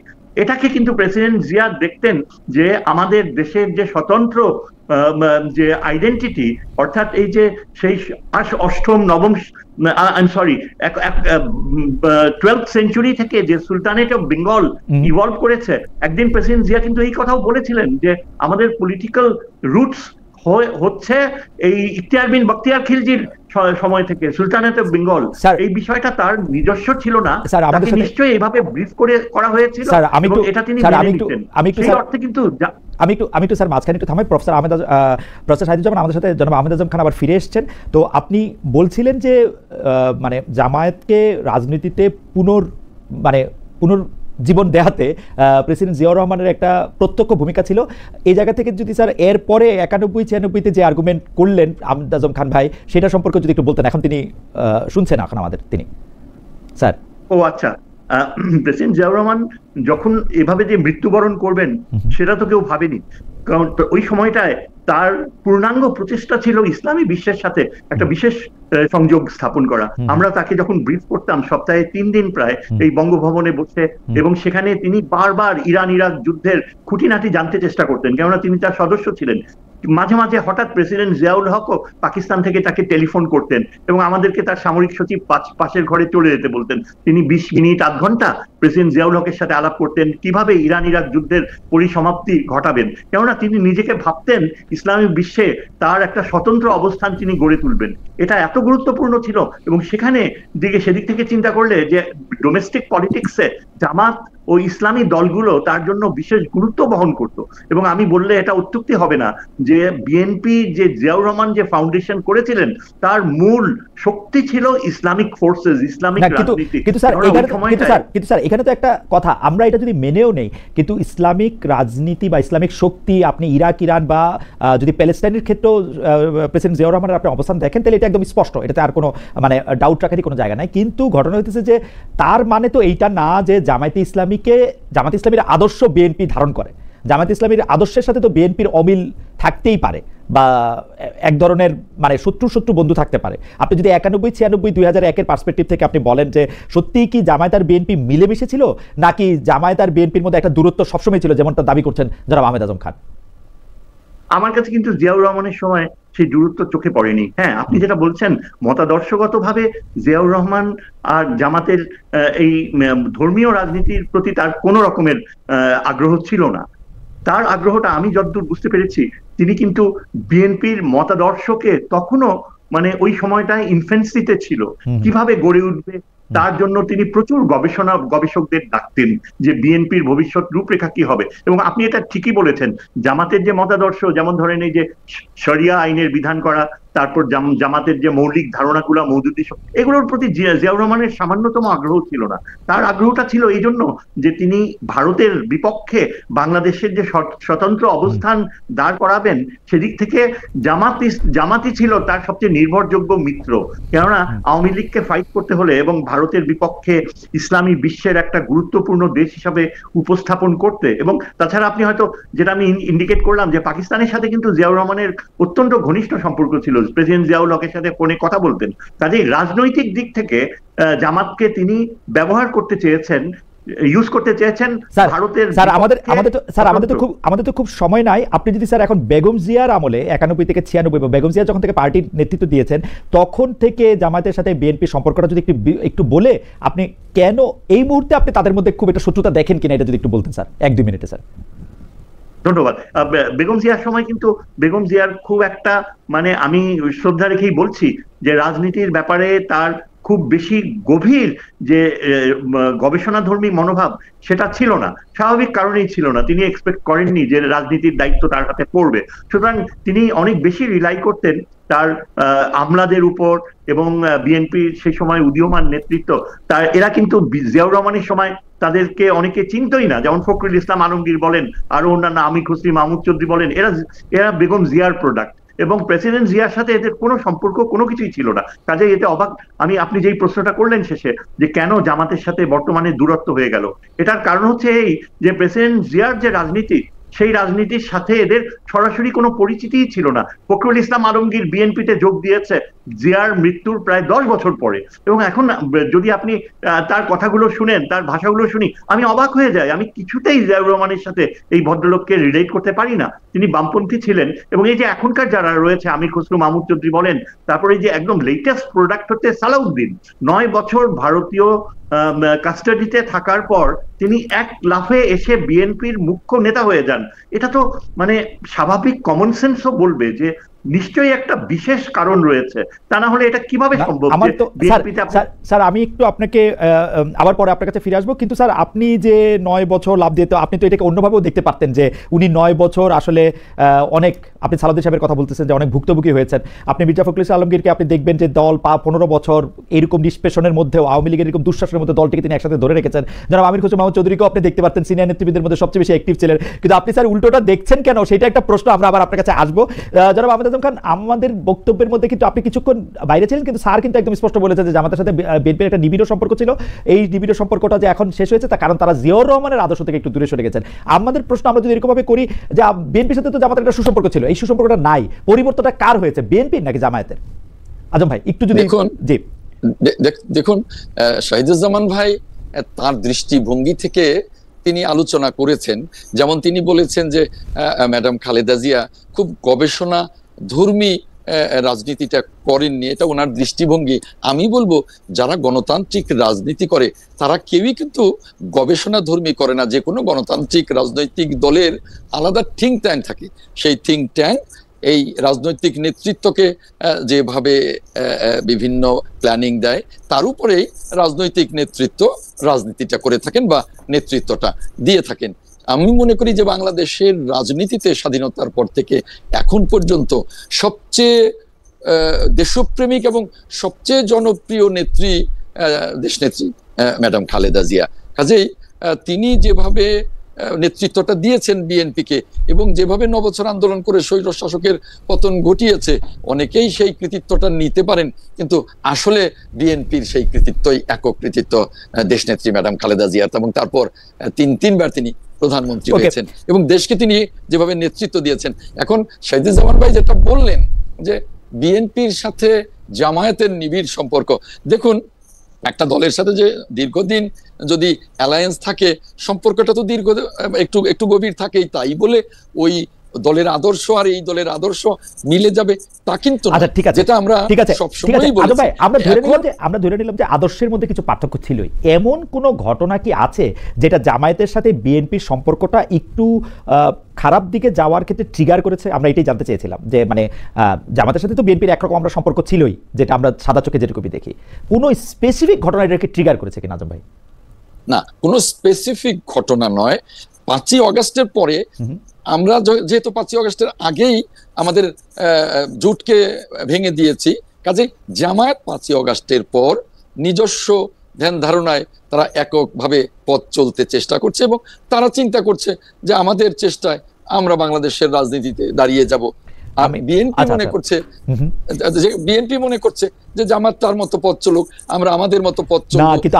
এটাকে কিন্তু প্রেসিডেন্ট জিয়া দেখতেন যে আমাদের দেশের যে স্বতন্ত্র যে আইডেন্টিটি, অর্থাৎ এই যে সেই অষ্টম নবম 12th সেঞ্চুরি থেকে যে সুলতানেট অফ বেঙ্গল ইভলভ করেছে, একদিন প্রেসিডেন্ট জিয়া কিন্তু এই কথাও বলেছিলেন যে আমাদের পলিটিক্যাল রুটস হচ্ছে এই ইখতিয়ার বিন বখতিয়ার খিলজির সময় থেকে, সুলতানেট অফ বেঙ্গল। এই বিষয়টা তার নিজস্ব ছিল না, তাকে নিশ্চয়ই এইভাবে ব্রিফ করে করা হয়েছিল, এবং এটা তিনি মেনে নিতেন। সেই অর্থে কিন্তু আমি একটু স্যার মাঝখানে একটু থামাই। প্রফেসর সাইদুজ্জামান আমাদের সাথে জনাব আহমেদ আজম খান আবার ফিরে এসেছেন। তো আপনি বলছিলেন যে মানে জামায়াতকে রাজনীতিতে পুনর্জীবন দেয়াতে প্রেসিডেন্ট জিয়াউর রহমানের একটা প্রত্যক্ষ ভূমিকা ছিল। এই জায়গা থেকে যদি স্যার এরপরে ৯১-৯৬-তে যে আর্গুমেন্ট করলেন আহমেদ আজম খান ভাই, সেটা সম্পর্কে যদি একটু বলতেন। এখন তিনি শুনছেন এখন আমাদের, তিনি স্যার। ও আচ্ছা, প্রেসিডেন্ট জিয়াউর রহমান যখন এভাবে যে মৃত্যুবরণ করবেন সেটা তো কেউ ভাবেনি, কারণ ওই সময়টায় তার পূর্ণাঙ্গ প্রচেষ্টা ছিল ইসলামী বিশ্বের সাথে একটা বিশেষ সংযোগ স্থাপন করা। আমরা তাকে যখন ব্রিফ করতাম সপ্তাহে ৩ দিন প্রায় এই বঙ্গভবনে বসে, এবং সেখানে তিনি বারবার ইরান ইরাক যুদ্ধের খুঁটিনাটি জানতে চেষ্টা করতেন, কেননা তিনি তার সদস্য ছিলেন। মাঝে মাঝে হঠাৎ প্রেসিডেন্ট জিয়াউল হকও পাকিস্তান থেকে তাকে টেলিফোন করতেন এবং আমাদেরকে তার সামরিক সচিব পাশের ঘরে চলে যেতে বলতেন। তিনি ২০ মিনিট আধ ঘন্টা প্রেসিডেন্ট জিয়াউল হকের সাথে আলাপ করতেন কিভাবে ইরান ইরাক যুদ্ধের পরিসমাপ্তি ঘটাবেন, কেননা তিনি নিজেকে ভাবতেন ইসলামী বিশ্বে তার একটা স্বতন্ত্র অবস্থান তিনি গড়ে তুলবেন। এটা এত গুরুত্বপূর্ণ ছিল, এবং সেখানে সেদিক থেকে চিন্তা করলে যে ডোমেস্টিক পলিটিক্সে জামাত ও ইসলামী দলগুলো তার জন্য বিশেষ গুরুত্ব বহন করত। এবং আমি বললে এটা অত্যুক্তি হবে না যে বিএনপি যে জিয়াউর রহমান যে ফাউন্ডেশন করেছিলেন তার মূল শক্তি ছিল ইসলামিক ফোর্সেস, ইসলামিক রাজনীতি। কিন্তু স্যার এখানে তো একটা কথা, আমরা এটা যদি মেনেও নেই, কিন্তু ইসলামিক রাজনীতি বা ইসলামিক শক্তি, আপনি ইরাক ইরান বা যদি প্যালেস্টাইনের ক্ষেত্রেও প্রেসিডেন্ট জিয়াউর রহমানের আপনি অবস্থান দেখেন, তাহলে এটা একদম স্পষ্ট, এটাতে আর কোনো মানে ডাউট রাখারই কোনো জায়গা নাই। কিন্তু ঘটনা হইতেছে যে তার মানে তো এইটা না যে জামায়াতে ইসলামীর আদর্শ বিএনপি ধারণ করে। জামায়াতে ইসলামীর আদর্শের সাথে তো বিএনপির অমিল থাকতেই পারে, বা এক ধরনের মানে শত্রু বন্ধু থাকতে পারে। আপনি যদি ৯১-৯৬-২০০১-এর পার্সপেক্টিভ থেকে আপনি বলেন যে সত্যিই কি জামায়াত আর বিএনপি মিলেমিশে ছিল, নাকি জামায়াত আর বিএনপির মধ্যে একটা দূরত্ব সবসময় ছিল, যেমনটা দাবি করছেন জনাব আহমেদ আজম খান? আমার কাছে কিন্তু জিয়াউর রহমানের সময় সেই দূরত্ব চোখে পড়েনি। হ্যাঁ, আপনি যেটা বলছেন মতাদর্শগত ভাবে জিয়াউর রহমান আর জামাতের এই ধর্মীয় রাজনীতির প্রতি তার কোনো রকমের আগ্রহ ছিল না, তার আগ্রহটা আমি যতদূর বুঝতে পেরেছি, তিনি কিন্তু বিএনপির মতাদর্শকে তখনও মানে ওই সময়টায় ইনফেন্সিতে ছিল, কিভাবে গড়ে উঠবে তার জন্য তিনি প্রচুর গবেষকদের ডাকতেন যে বিএনপির ভবিষ্যৎ রূপরেখা কি হবে। এবং আপনি এটা ঠিকই বলেছেন, জামাতের যে মতাদর্শ, যেমন ধরেন এই যে শরিয়া আইনের বিধান করা, তারপর জামাতের যে মৌলিক ধারণাগুলো, মওদুদি, এগুলোর প্রতি জিয়াউর রহমানের সামান্যতম আগ্রহ ছিল না। তার আগ্রহটা ছিল এই জন্য যে তিনি ভারতের বিপক্ষে বাংলাদেশের যে স্বতন্ত্র অবস্থান দাঁড় করাবেন, সেদিক থেকে জামাতি ছিল তার সবচেয়ে নির্ভরযোগ্য মিত্র। কেননা আওয়ামী লীগকে ফাইট করতে হলে এবং ভারতের বিপক্ষে ইসলামী বিশ্বের একটা গুরুত্বপূর্ণ দেশ হিসাবে উপস্থাপন করতে, এবং তাছাড়া আপনি হয়তো যেটা আমি ইন্ডিকেট করলাম যে পাকিস্তানের সাথে কিন্তু জিয়াউর রহমানের অত্যন্ত ঘনিষ্ঠ সম্পর্ক ছিল, প্রেসিডেন্ট জিয়াউল হকের সাথে ফোনে কথা বলতেন। কাজেই রাজনৈতিক দিক থেকে জামাতকে তিনি ব্যবহার করতে চেয়েছেন, ইউজ করতে চেয়েছেন ভারতের। স্যার আমাদের তো খুব সময় নাই। আপনি যদি স্যার এখন বেগম জিয়ার আমলে 91 থেকে 96 বা বেগম জিয়া যখন থেকে পার্টির নেতৃত্ব দিয়েছেন তখন থেকে জামায়াতের সাথে বিএনপির সম্পর্কটা যদি একটু বলে, আপনি কেন এই মুহূর্তে আপনি তাদের মধ্যে খুব একটা শত্রুতা দেখেন কিনা এটা যদি একটু বলতেন স্যার, 1-2 মিনিটে স্যার। ধন্যবাদ। বেগম জিয়ার সময় কিন্তু বেগম জিয়ার খুব একটা মানে আমি শ্রদ্ধা রেখেই বলছি যে রাজনীতির ব্যাপারে তার খুব বেশি গভীর যে গবেষণাধর্মী মনোভাব সেটা ছিল না, স্বাভাবিক কারণেই ছিল না। তিনি এক্সপেক্ট করেননি যে রাজনীতির দায়িত্ব তার হাতে পড়বে, সুতরাং তিনি অনেক বেশি রিলাই করতেন তার আমলাদের উপর এবং বিএনপির সেই সময় উদীয়মান নেতৃত্ব। তার এরা কিন্তু জিয়াউর রহমানের সময় তাদেরকে অনেকে চিনতই না, যেমন ফখরুল ইসলাম আলমগীর বলেন, আরো অন্যান্য আমির খুসরি, মাহমুদ চৌধুরী বলেন, এরা বেগম জিয়ার প্রোডাক্ট এবং প্রেসিডেন্ট জিয়ার সাথে এদের কোনো সম্পর্ক কোনো কিছুই ছিল না। কাজে এতে অবাক আপনি যেই প্রশ্নটা করলেন শেষে যে কেন জামাতের সাথে বর্তমানে দূরত্ব হয়ে গেল, এটার কারণ হচ্ছে এই যে প্রেসিডেন্ট জিয়ার যে রাজনীতি, সেই রাজনীতির সাথে এদের সরাসরি কোনো পরিচিতিই ছিল না। ফখরুল ইসলাম আলমগীর বিএনপিতে যোগ দিয়েছে জিয়ার মৃত্যুর প্রায় 10 বছর পরে, এবং এখন যদি আপনি তার কথাগুলো শুনেন, তার ভাষাগুলো শুনি, আমি অবাক হয়ে যাই। আমি কিছুতেই জিয়াউর রহমানের সাথে এই ভদ্রলোককে রিলেট করতে পারি না। তিনি বামপন্থী ছিলেন, এবং এই যে এখনকার যারা রয়েছে আমির খসরু, মাহমুদ চৌধুরী বলেন, তারপরে যে একদম লেটেস্ট প্রোডাক্ট হচ্ছে সালাউদ্দিন, 9 বছর ভারতীয় কাস্টাডিতে থাকার পর তিনি এক লাফে এসে বিএনপির মুখ্য নেতা হয়ে যান। এটা তো মানে স্বাভাবিক কমন সেন্সও বলবে যে নিশ্চয়ই একটা বিশেষ কারণ রয়েছে, তা না হলে এটা কিভাবে সম্ভব? স্যার আমি একটু আপনাকে আবার পরে আপনার কাছে ফিরে আসবো, কিন্তু স্যার আপনি যে 9 বছর লাভ দিতে, আপনি তো এটাকে অন্যভাবেও দেখতে পারতেন যে উনি 9 বছর আসলে অনেক, আপনি সালাউদ্দিন সাহেবের কথা বলতেছেন যে অনেক ভুক্তভোগী হয়েছেন। আপনি মির্জা ফখরুল ইসলাম আলমগীরকে আপনি দেখবেন যে দল 15 বছর এরকম নিষ্পেষণের মধ্যেও, আওয়ামী লীগের এরকম দুঃশাসনের মধ্যে দলটিকে তিনি একসাথে ধরে রেখেছেন। যারা আমির খসরু, মাহমুদ চৌধুরীকেও আপনি দেখতে পারতেন সিনিয়র নেতৃবৃন্দের মধ্যে সবচেয়ে বেশি অ্যাক্টিভ ছিলেন, কিন্তু আপনি স্যার উল্টোটা দেখছেন কেন, সেটা একটা প্রশ্ন। আমরা আবার আপনার কাছে আসবো। যারা আহমেদ আজম খান, আমাদের বক্তব্যের মধ্যে কিন্তু আপনি কিছুক্ষণ বাইরে ছিলেন, কিন্তু স্যার কিন্তু একদম স্পষ্ট বলেছেন যে জামাতের সাথে বিএনপির একটা নিবিড় সম্পর্ক ছিল। এই নিবিড় সম্পর্কটা যে এখন শেষ হয়েছে তার কারণ তারা জিয়াউর রহমানের আদর্শ থেকে একটু দূরে সরে গেছেন। আমাদের প্রশ্ন, আমরা যদি এরকমভাবে করি যে বিএনপির সাথে তো জামাতের একটা সুসম্পর্ক ছিল, এই সুসম্পর্কটা নাই, পরিবর্তনটা কার হয়েছে, বিএনপির নাকি জামায়াতের? আজম ভাই একটু যদি দেখুন, শহীদুজ্জামান ভাই তার দৃষ্টিভঙ্গি থেকে তিনি আলোচনা করেছেন। যেমন তিনি বলেছেন যে ম্যাডাম খালেদা জিয়া খুব গবেষণা ধর্মী রাজনীতিটা করেননি, এটা ওনার দৃষ্টিভঙ্গি। আমি বলবো যারা গণতান্ত্রিক রাজনীতি করে তারা কেউই কিন্তু গবেষণা ধর্মী করে না। যে কোনো গণতান্ত্রিক রাজনৈতিক দলের আলাদা থিঙ্ক ট্যাঙ্ক থাকে, সেই থিঙ্ক ট্যাঙ্ক এই রাজনৈতিক নেতৃত্বকে যেভাবে বিভিন্ন প্ল্যানিং দেয় তার উপরেই রাজনৈতিক নেতৃত্ব রাজনীতিটা করে থাকেন বা নেতৃত্বটা দিয়ে থাকেন। আমি মনে করি যে বাংলাদেশের রাজনীতিতে স্বাধীনতার পর থেকে এখন পর্যন্ত সবচেয়ে দেশপ্রেমিক এবং সবচেয়ে জনপ্রিয় নেত্রী দেশনেত্রী ম্যাডাম খালেদা জিয়া। কাজেই তিনি যেভাবে নেতৃত্বটা দিয়েছেন বিএনপিকে এবং যেভাবে 9 বছর আন্দোলন করে স্বৈর শাসকের পতন ঘটিয়েছে, অনেকেই সেই কৃতিত্বটা নিতে পারেন, কিন্তু আসলে বিএনপির সেই কৃতিত্বই একক কৃতিত্ব দেশনেত্রী ম্যাডাম খালেদা জিয়ার। এবং তারপর তিনবার তিনি প্রধানমন্ত্রী হয়েছেন এবং দেশকে তিনি যেভাবে নেতৃত্ব দিয়েছেন। এখন শহীদুজ্জামান ভাই যেটা বললেন যে বিএনপির সাথে জামায়াতের নিবিড় সম্পর্ক, দেখুন একটা দলের সাথে যে দীর্ঘদিন যদি অ্যালায়েন্স থাকে, সম্পর্কটা তো একটু গভীর থাকেই। তাই বলে ওই দলের আদর্শ আর এই দলের আদর্শ মিলে যাবে তা কিন্তু না। আচ্ছা ঠিক আছে, যেটা আমরা সবসময়ই বলেছি। ভাই আমরা ধরে নিলাম যে আদর্শের মধ্যে কিছু পার্থক্য ছিলই। এমন কোন ঘটনা কি আছে যেটা জামায়াতের সাথে বিএনপির সম্পর্কটা একটু খারাপ দিকে যাওয়ার ক্ষেত্রে ট্রিগার করেছে? আমরা এটাই জানতে চেয়েছিলাম যে মানে জামায়াতের সাথে তো বিএনপির একরকম আমরা সম্পর্ক ছিলই, যেটা আমরা সাদা চোখে যেটুকু দেখি। কোনো স্পেসিফিক ঘটনা এটাকে ট্রিগার করেছে কিনা আজম ভাই? না, কোনো স্পেসিফিক ঘটনা নয়। 5ই অগাস্টের পরে আমরা যেহেতু 5ই অগাস্টের আগেই আমাদের জোটকে ভেঙে দিয়েছি, কাজে জামায়াত 5ই অগাস্টের পর নিজস্ব ধ্যান ধারণায় তারা এককভাবে পথ চলতে চেষ্টা করছে এবং তারা চিন্তা করছে যে আমাদের চেষ্টায় আমরা বাংলাদেশের রাজনীতিতে দাঁড়িয়ে যাব। আর বিএনপি মনে করছে যে জামাত তার মতো পথ চলুক, আমরা আমাদের মতো পথ চলব। না, কিন্তু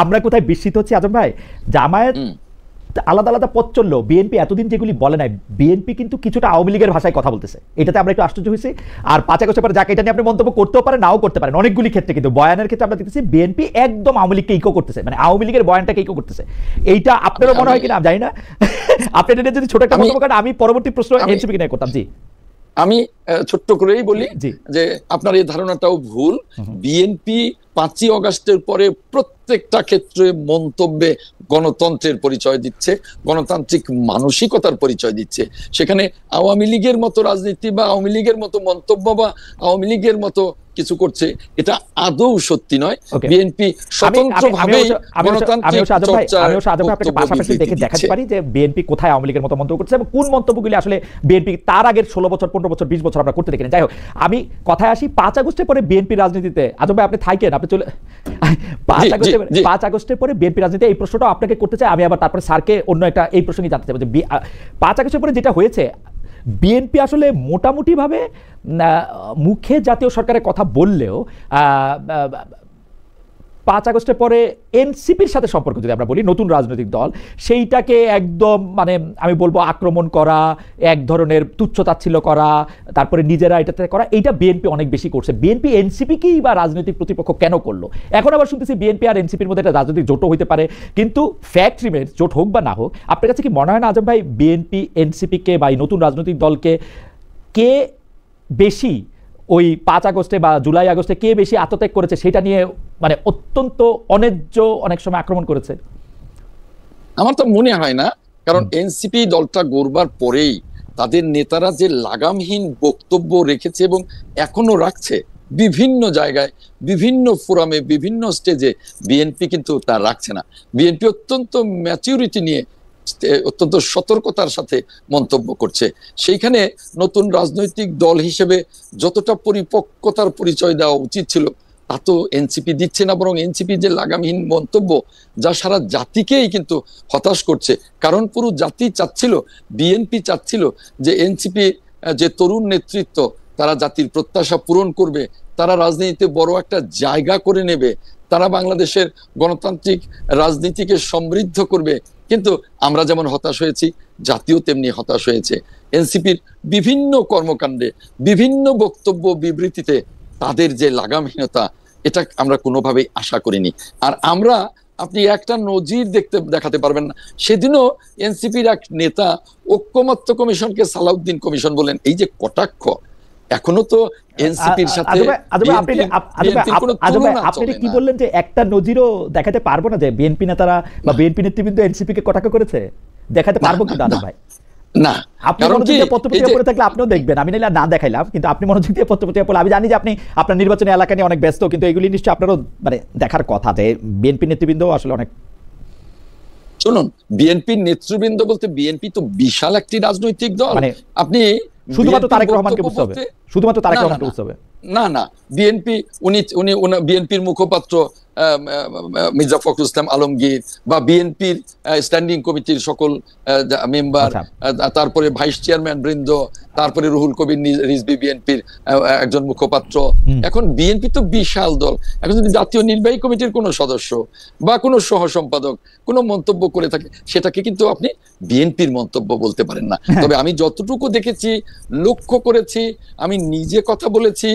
আমরা কোথায় বিস্মিত হচ্ছি আজম ভাই, জামায়াত আলাদা আলাদা পথ চললো, বিএনপি এতদিন যেগুলি বলে নাই, বিএনপি কিন্তু কিছুটা আওয়ামী লীগের ভাষায় কথা বলতেছে, এটাতে আমরা একটু আশ্চর্য হয়েছি। আর 5 আগস্টের পরে যাকে এটা নিয়ে আপনি মন্তব্য করতেও পারেন, নাও করতে পারেন, অনেকগুলি ক্ষেত্রে কিন্তু বয়ানের ক্ষেত্রে আমরা দেখতেছি বিএনপি একদম আওয়ামী লীগকে ইকো করতেছে, মানে আওয়ামী লীগের বয়ানটাকে ইকো করতেছে। এইটা আপনারও মনে হয় কিনা জানি না, আপনি এটা যদি ছোট একটা মন্তব্য করেন, আমি পরবর্তী প্রশ্ন এনসিপি নিয়ে করতাম। জি, আমি ছোট্ট করেই বলি যে আপনার এই ধারণাটাও ভুল। বিএনপি 5ই অগাস্টের পরে প্রত্যেকটা ক্ষেত্রে মন্তব্যে গণতন্ত্রের পরিচয় দিচ্ছে, গণতান্ত্রিক মানসিকতার পরিচয় দিচ্ছে। সেখানে আওয়ামী লীগের মতো রাজনীতি বা আওয়ামী লীগের মতো মন্তব্য বা আওয়ামী লীগের মতো কিছু করছে, এটা আদৌ সত্যি নয়। বিএনপি স্বতন্ত্রভাবেই গণতান্ত্রিক পাশাপাশি দেখে দেখাতে পারি যে বিএনপি কোথায় আওয়ামী লীগের মতো মন্তব্য করছে এবং কোন মন্তব্যগুলি আসলে বিএনপি তার আগের 16 বছর 15 বছর 20 বছর আমরা করতে দেখি। যাই হোক, আমি কথায় আসি 5 আগস্টের পরে বিএনপি রাজনীতিতে। আজম ভাই আপনি থাকেন, আপনি চলে 5 আগস্টের পরে বিএনপি রাজনীতি, এই প্রশ্নটা আপনাকে করতে চাই আমি, আবার তারপরে স্যারকে অন্য একটা এই প্রশ্নই জানতে চাই যে 5 আগস্টের পরে যেটা হয়েছে, বিএনপি আসলে মোটামুটি ভাবে মুখে জাতীয় সরকারের কথা বললেও 5 আগস্টের পরে এনসিপির সাথে সম্পর্ক যদি আমরা বলি, নতুন রাজনৈতিক দল, সেইটাকে একদম মানে আমি বলবো আক্রমণ করা, এক ধরনের তুচ্ছতাচ্ছিল্য করা, তারপরে নিজেরা এটাতে করা, এইটা বিএনপি অনেক বেশি করছে। বিএনপি এনসিপিকেই বা রাজনৈতিক প্রতিপক্ষ কেন করলো? এখন আবার শুনতেছি বিএনপি আর এনসিপির মধ্যে একটা রাজনৈতিক জোটও হইতে পারে, কিন্তু ফ্যাক্ট রিমেন্স, জোট হোক বা না হোক, আপনার কাছে কি মনে হয় না আজম ভাই বিএনপি এনসিপিকে বা এই নতুন রাজনৈতিক দলকে কে বেশি ওই 5 আগস্টে বা জুলাই আগস্টে কে বেশি আত্মত্যাগ করেছে সেটা নিয়ে মানে অত্যন্ত অন্যায্য অনেক সময় আক্রমণ করেছে? আমার তো মনে হয় না, কারণ এনসিপি দলটা গড়বার পরেই তাদের নেতারা যে লাগামহীন বক্তব্য রেখেছে এবং এখনো রাখছে বিভিন্ন জায়গায়, বিভিন্ন ফোরামে, বিভিন্ন স্টেজে, বিএনপি কিন্তু তা রাখছে না। বিএনপি অত্যন্ত ম্যাচিউরিটি নিয়ে, অত্যন্ত সতর্কতার সাথে মন্তব্য করছে। সেইখানে নতুন রাজনৈতিক দল হিসেবে যতটা পরিপক্কতার পরিচয় দেওয়া উচিত ছিল তা তো এনসিপি দিচ্ছে না, বরং এনসিপি যে লাগামহীন মন্তব্য, যা সারা জাতিকেই কিন্তু হতাশ করছে। কারণ পুরো জাতি চাচ্ছিল, বিএনপি চাচ্ছিল যে এনসিপি যে তরুণ নেতৃত্ব, তারা জাতির প্রত্যাশা পূরণ করবে, তারা রাজনীতিতে বড় একটা জায়গা করে নেবে, তারা বাংলাদেশের গণতান্ত্রিক রাজনীতিকে সমৃদ্ধ করবে। কিন্তু আমরা যেমন হতাশ হয়েছি, জাতীয় তেমনি হতাশ হয়েছে। এনসিপির বিভিন্ন কর্মকাণ্ডে, বিভিন্ন বক্তব্য বিবৃতিতে তাদের যে লাগামহীনতা, এটা আমরা কোনোভাবেই আশা করিনি। আর আমরা, আপনি একটা নজির দেখাতে পারবেন না। সেদিনও এনসিপির এক নেতা ঐক্যমত্য কমিশনকে সালাউদ্দিন কমিশন বলেন। এই যে কটাক্ষ, এখনো তো এনসিপির সাথে আপনি কি বললেন যে একটা নজিরও দেখাতে পারবো না যে বিএনপি নেতারা বা বিএনপি নেতৃবৃন্দ এনসিপি কে কটাক্ষ করেছে? দেখাতে পারবো কিন্তু আদম ভাই না, আপনি মনোযোগ দিয়ে পত্রপত্রিকা পড়ে থাকলে আপনিও দেখবেন, আমি নাইলে না দেখাইলাম, কিন্তু আপনি মনোযোগ দিয়ে পত্রপত্রিকা পড়লে, আমি জানি যে আপনি আপনার নির্বাচনী এলাকা নিয়ে অনেক ব্যস্ত, কিন্তু এগুলি নিশ্চয়ই আপনারও মানে দেখার কথা যে বিএনপি নেতৃবৃন্দ আসলে অনেক। শুনুন, বিএনপির নেতৃবৃন্দ বলতে বিএনপি তো বিশাল একটি রাজনৈতিক দল, মানে আপনি শুধুমাত্র তারেক রহমানকে বুঝতে হবে, শুধুমাত্র তারেক রহমানকে বুঝতে হবে না। না, বিএনপি উনি বিএনপির মুখপাত্র মির্জা ফখরুল ইসলাম আলমগীর বা বিএনপির স্ট্যান্ডিং কমিটির সকল মেম্বার, তারপরে ভাইস চেয়ারম্যান বৃন্দ, তারপরে রুহুল কবির রিজভী বিএনপির একজন মুখপাত্র। এখন বিএনপি তো বিশাল দল। এখন যদি জাতীয় নির্বাহী কমিটির কোনো সদস্য বা কোনো সহ সম্পাদক কোনো মন্তব্য করে থাকে, সেটাকে কিন্তু আপনি বিএনপির মন্তব্য বলতে পারেন না। তবে আমি যতটুকু দেখেছি, লক্ষ্য করেছি, আমি নিজে কথা বলেছি,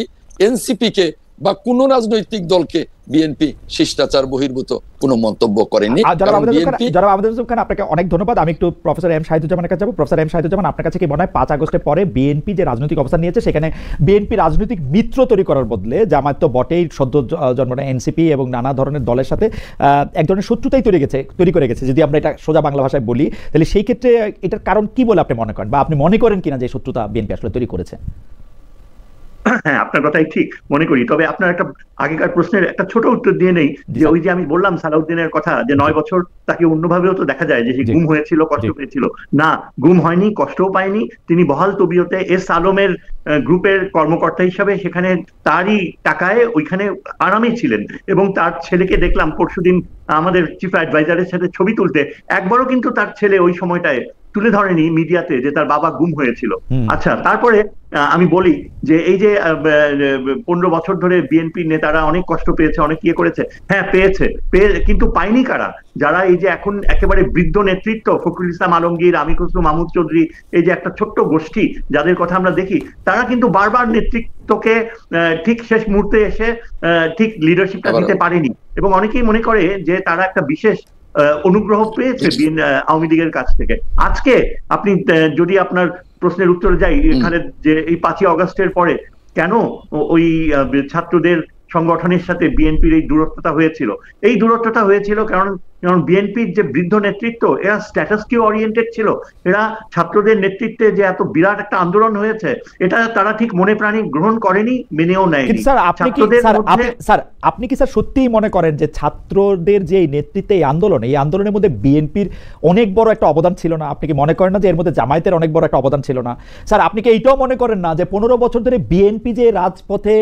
এনসিপি কে বা কোন রাজনৈতিক দলকে বিএনপি শিষ্টাচার বহির্ভূত কোনো মন্তব্য করেনি। জনাব আহমেদ ইউসুফ খান, আপনাকে অনেক ধন্যবাদ। আমি একটু প্রফেসর এম শাহিদুজ্জামানের কাছে যাবো। প্রফেসর এম শাহিদুজ্জামান, আপনার কাছে কি মনে হয় 5 আগস্টের পরে বিএনপি যে রাজনৈতিক অবস্থান নিয়েছে সেখানে বিএনপি রাজনৈতিক মিত্র তৈরি করার বদলে জামায়াত তো বটেই সদ্য জন্মনা এনসিপি এবং নানা ধরনের দলের সাথে এক ধরনের শত্রুতাই তৈরি করে গেছে, যদি আমরা এটা সোজা বাংলা ভাষায় বলি, তাহলে সেই ক্ষেত্রে এটার কারণ কি বলে আপনি মনে করেন, বা আপনি মনে করেন কিনা যে শত্রুতা বিএনপি আসলে তৈরি করেছে? হ্যাঁ, আপনার কথাই ঠিক মনে করি। তবে আপনার একটা আগেকার প্রশ্নের একটা ছোট উত্তর দিয়ে নেই, যে ওই যে আমি বললাম সালাউদ্দিনের কথা, যে 9 বছর তাকে অন্যভাবেও তো দেখা যায় যে সে গুম হয়েছিল, কষ্ট পেয়েছিল। না, গুম হয়নি, কষ্টও পায়নি। তিনি বহাল তবিয়তে এস আলমের গ্রুপের কর্মকর্তা হিসাবে সেখানে তারই টাকায় ওইখানে আরামে ছিলেন। এবং তার ছেলেকে দেখলাম পরশুদিন আমাদের চিফ অ্যাডভাইজারের সাথে ছবি তুলতে, একবারও কিন্তু তার ছেলে ওই সময়টায় তুলে ধরেনি মিডিয়াতে যে তার বাবা গুম হয়েছিল। আচ্ছা, তারপরে আমি বলি যে এই যে 15 বছর ধরে বিএনপি নেতারা অনেক কষ্ট পেয়েছে, অনেক ইয়ে করেছে। হ্যাঁ, পেয়েছে, কিন্তু পায়নি কারা? যারা এই যে এখন একেবারে বৃদ্ধ নেতৃত্ব, ফখরুল ইসলাম আলমগীর, আমির খসরু মাহমুদ চৌধুরী, এই যে একটা ছোট্ট গোষ্ঠী যাদের কথা আমরা দেখি, তারা কিন্তু বারবার নেতৃত্বকে ঠিক শেষ মুহূর্তে এসে ঠিক লিডারশিপটা দিতে পারেনি। এবং অনেকেই মনে করে যে তারা একটা বিশেষ অনুগ্রহ পেয়েছে আওয়ামী লীগের কাছ থেকে। আজকে আপনি যদি আপনার প্রশ্নের উত্তরে যাই, এখানে যে এই 5ই আগস্টের পরে কেন ওই ছাত্রদের সংগঠনের সাথে বিএনপির এই দূরত্বটা হয়েছিল, এই দূরত্বটা হয়েছিল কারণ বিএনপির যে বৃদ্ধ নেতৃত্ব, এরা স্ট্যাটাস কিউ ওরিয়েন্টেড ছিল। এরা ছাত্রদের নেতৃত্বে যে এত বিরাট একটা আন্দোলন হয়েছে, এটা তারা ঠিক মনে প্রাণে গ্রহণ করেনি, মেনেও নেয়নি। স্যার, আপনি কি স্যার সত্যিই মনে করেন যে ছাত্রদের যে নেতৃত্বে এই আন্দোলনের মধ্যে বিএনপির অনেক বড় একটা অবদান ছিল না? আপনি কি মনে করেন না যে এর মধ্যে জামায়াতের অনেক বড় একটা অবদান ছিল না? স্যার, আপনি কি এইটাও মনে করেন না যে 15 বছর ধরে বিএনপি যে রাজপথে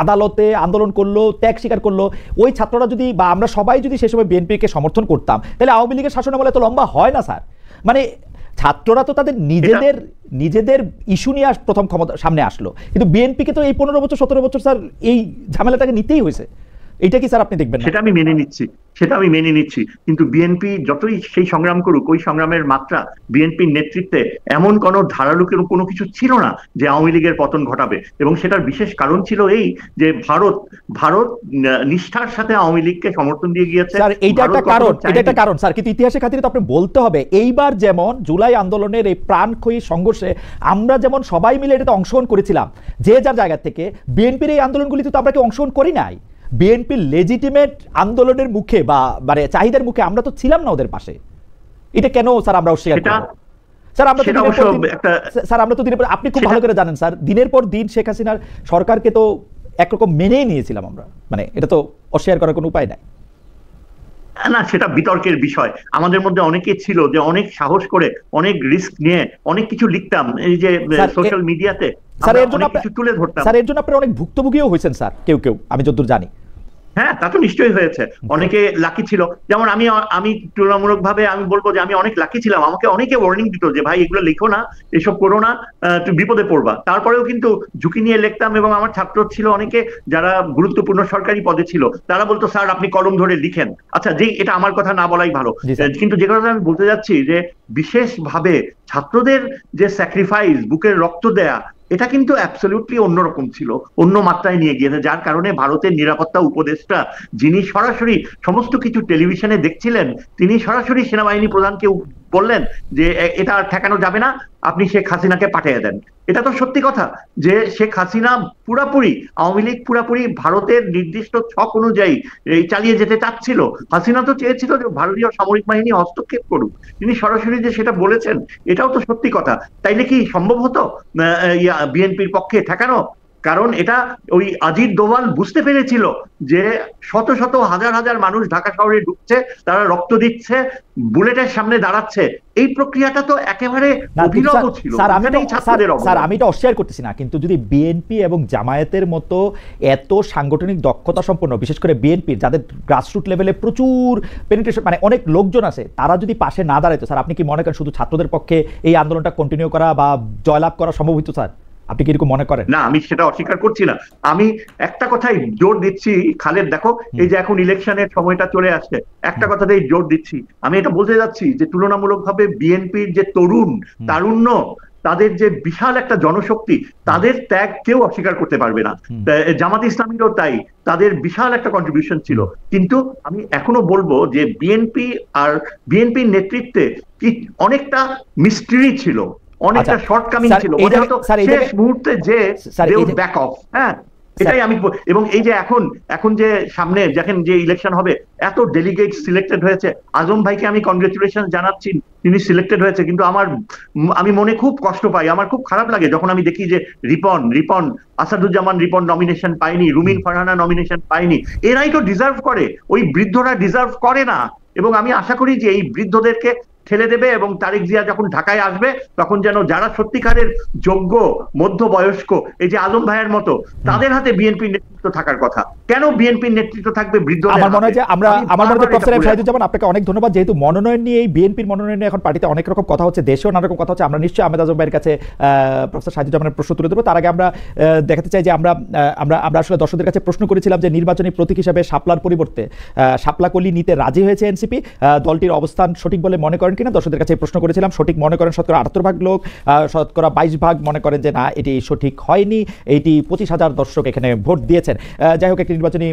আদালতে আন্দোলন করলো, ত্যাগ স্বীকার করলো, ওই ছাত্ররা যদি বা আমরা সবাই যদি সে সময় বিএনপিকে সমর্থন করতাম, তাহলে আওয়ামী লীগের শাসনামলে এত লম্বা হয় না স্যার। মানে ছাত্ররা তো তাদের নিজেদের ইস্যু নিয়ে প্রথম ক্ষমতা সামনে আসলো, কিন্তু বিএনপিকে তো এই 15 বছর 17 বছর স্যার এই ঝামেলাটাকে নিতেই হয়েছে। এটা কি স্যার আপনি দেখবেন? সেটা আমি মেনে নিচ্ছি, কিন্তু বিএনপি যতই সেই সংগ্রাম করুক, ওই সংগ্রামের মাত্রা বিএনপির নেতৃত্বে এমন কোন ধারালো কোনো কিছু ছিল না যে আওয়ামী লীগের পতন ঘটাবে। এবং সেটার বিশেষ কারণ ছিল এই যে ভারত নিষ্ঠার সাথে আওয়ামী লীগকে সমর্থন দিয়ে গিয়েছে। স্যার, এটা একটা কারণ স্যার, কিন্তু ইতিহাসের খাতিরে তো আপনি বলতে হবে, এইবার যেমন জুলাই আন্দোলনের এই প্রাণক্ষয়ী সংঘর্ষে আমরা যেমন সবাই মিলে এটাতে অংশগ্রহণ করেছিলাম যে যার জায়গা থেকে, বিএনপির এই আন্দোলনগুলিতে তো আমরা কি অংশগ্রহণ করি নাই? বিএনপির লেজিটিমেট আন্দোলনের মুখে বা মানে চাহিদার মুখে আমরা তো ছিলাম না ওদের পাশে। এটা কেন স্যার আমরা অস্বীকার করব? স্যার, আমরা তো দিনের পর, আপনি খুব ভালো করে জানেন স্যার, দিনের পর দিন শেখ হাসিনার সরকারকে তো একরকম মেনেই নিয়েছিলাম আমরা। মানে এটা তো অস্বীকার করার কোনো উপায় নাই। না, সেটা বিতর্কের বিষয়। আমাদের মধ্যে অনেকে ছিল যে অনেক সাহস করে, অনেক রিস্ক নিয়ে অনেক কিছু লিখতাম এই যে সোশ্যাল মিডিয়াতে, স্যার এর জন্য তুলে ধরতাম। স্যার, এর জন্য আপনারা অনেক ভুক্তভোগীও হয়েছেন স্যার, কেউ আমি যতদূর জানি। হ্যাঁ, তা তো নিশ্চয়ই হয়েছে। অনেকে লাকি ছিল, যেমন আমি তুলনামূলক ভাবে আমি বলবো যে আমি অনেক লাকি ছিলাম। আমাকে অনেকে ওয়ার্নিং দিত যে ভাই এগুলো লিখো না, এসব করো না, তুমি বিপদে পড়বা। তারপরেও কিন্তু ঝুঁকি নিয়ে লিখতাম। এবং আমার ছাত্র ছিল অনেকে যারা গুরুত্বপূর্ণ সরকারি পদে ছিল, তারা বলতো স্যার আপনি কলম ধরে লিখেন। আচ্ছা, যে এটা আমার কথা না বলাই ভালো, কিন্তু যে কথা আমি বলতে যাচ্ছি যে বিশেষভাবে ছাত্রদের যে স্যাক্রিফাইস, বুকের রক্ত দেয়া, এটা কিন্তু অ্যাবসলিউটলি অন্যরকম ছিল, অন্য মাত্রায় নিয়ে গিয়েছে। যার কারণে ভারতের নিরাপত্তা উপদেষ্টা, যিনি সরাসরি সমস্ত কিছু টেলিভিশনে দেখছিলেন, তিনি সরাসরি সেনাবাহিনী প্রধানকে বললেন যে এটা ঠেকানো যাবে না, আপনি শেখ হাসিনাকে পাঠিয়ে দেন। এটা তো সত্যি কথা যে শেখ হাসিনা পুরাপুরি, আওয়ামী লীগ পুরাপুরি ভারতের নির্দিষ্ট ছক অনুযায়ী চালিয়ে যেতে চাচ্ছিল। হাসিনা তো চেয়েছিল যে ভারতীয় সামরিক বাহিনী হস্তক্ষেপ করুক। তিনি সরাসরি যে সেটা বলেছেন, এটাও তো সত্যি কথা। তাইলে কি সম্ভব হতো বিএনপির পক্ষে ঠেকানো? কারণ এটা ওই আজিজ দোভাল বুঝতে পেরেছিল যে শত শত হাজার হাজার মানুষ ঢাকা শহরে ঢুকছে, তারা রক্ত দিচ্ছে, বুলেটের সামনে দাঁড়াচ্ছে। এই প্রক্রিয়াটা তো একেবারে অভিনব ছিল। স্যার, আমি এটা অস্বীকার করতেছি না, কিন্তু যদি বিএনপি এবং জামায়াতের মতো এত সাংগঠনিক দক্ষতা সম্পন্ন, বিশেষ করে বিএনপির যাদের গ্রাসরুট লেভেলে প্রচুর পেনিট্রেশন, মানে অনেক লোকজন আছে, তারা যদি পাশে না দাঁড়াইতো, স্যার আপনি কি মনে করেন শুধু ছাত্রদের পক্ষে এই আন্দোলনটা কন্টিনিউ করা বা জয়লাভ করা সম্ভব হইতো স্যার? আপনি কি এরকম মনে করেন? না, আমি সেটা অস্বীকার করছি না। আমি একটা কথাই জোর দিচ্ছি খালেদ, দেখো এই যে এখন ইলেকশনের সময়টা চলে আসছে, একটা কথাতেই জোর দিচ্ছি। আমি এটা বলতে যাচ্ছি যে তুলনামূলকভাবে বিএনপির যে তারুণ্য, তাদের যে বিশাল একটা জনশক্তি, তাদের ত্যাগ কেউ অস্বীকার করতে পারবে না। জামাত ইসলামীরও তাই, তাদের বিশাল একটা কন্ট্রিবিউশন ছিল। কিন্তু আমি এখনো বলবো যে বিএনপির নেতৃত্বে কি অনেকটা মিস্ট্রি ছিল, অনেকটা শর্টকামিং ছিল, মনে হতো শেষ মুহূর্তে যে দে উড ব্যাক অফ। হ্যাঁ, এটাই আমি, এবং এই যে এখন যে সামনে দেখেন যে ইলেকশন হবে, এত ডেলিগেট সিলেক্টেড হয়েছে। আজম ভাইকে আমি কনগ্রেচুলেশন জানাচ্ছি, তিনি সিলেক্টেড হয়েছে, কিন্তু আমি মনে খুব কষ্ট পাই, আমার খুব খারাপ লাগে যখন আমি দেখি যে রিপন আসাদুজ্জামান রিপন নমিনেশন পায়নি, রুমিন ফারহানা নমিনেশন পায়নি। এরাই তো ডিজার্ভ করে, ওই বৃদ্ধরা ডিজার্ভ করে না। এবং আমি আশা করি যে এই বৃদ্ধদেরকে ঠেলে দেবে, এবং তারেক জিয়া যখন ঢাকায় আসবে তখন যেন যারা সত্যিকারের যোগ্য মধ্যবয়স্ক, এই যে আজম ভাইয়ের মতো, তাদের হাতে বিএনপির নেতৃত্ব থাকার কথা। কেন বিএনপির নেতৃত্ব থাকবে বৃদ্ধদের হাতে? আমার মনে হয় যে প্রফেসর শাহিদুজ্জামান, আপনাকে অনেক ধন্যবাদ। যেহেতু মনোনয়ন নিয়ে, এই বিএনপির মনোনয়ন নিয়ে এখন পার্টিতে অনেক রকম কথা হচ্ছে, দেশেও নানা রকম কথা হচ্ছে, আমরা নিশ্চয়ই আহমেদ আজম ভাইয়ের কাছে প্রফেসর শাহিদুজ্জামানের প্রশ্ন তুলে দেবো। তার আগে আমরা দেখাতে চাই যে আমরা আসলে দর্শকদের কাছে প্রশ্ন করেছিলাম যে নির্বাচনী প্রতীক হিসাবে শাপলার পরিবর্তে শাপলাকলি নিতে রাজি হয়েছে এনসিপি, দলটির অবস্থান সঠিক বলে মনে করেন কিনা দর্শকদের কাছে প্রশ্ন করেছিলাম। সঠিক মনে করেন শতকরা 78% লোক, শতকরা 22% মনে করেন যে না, এটি সঠিক হয়নি। এইটি 25,000 দর্শক এখানে ভোট দিয়েছেন। যাই হোক, একটি নির্বাচনী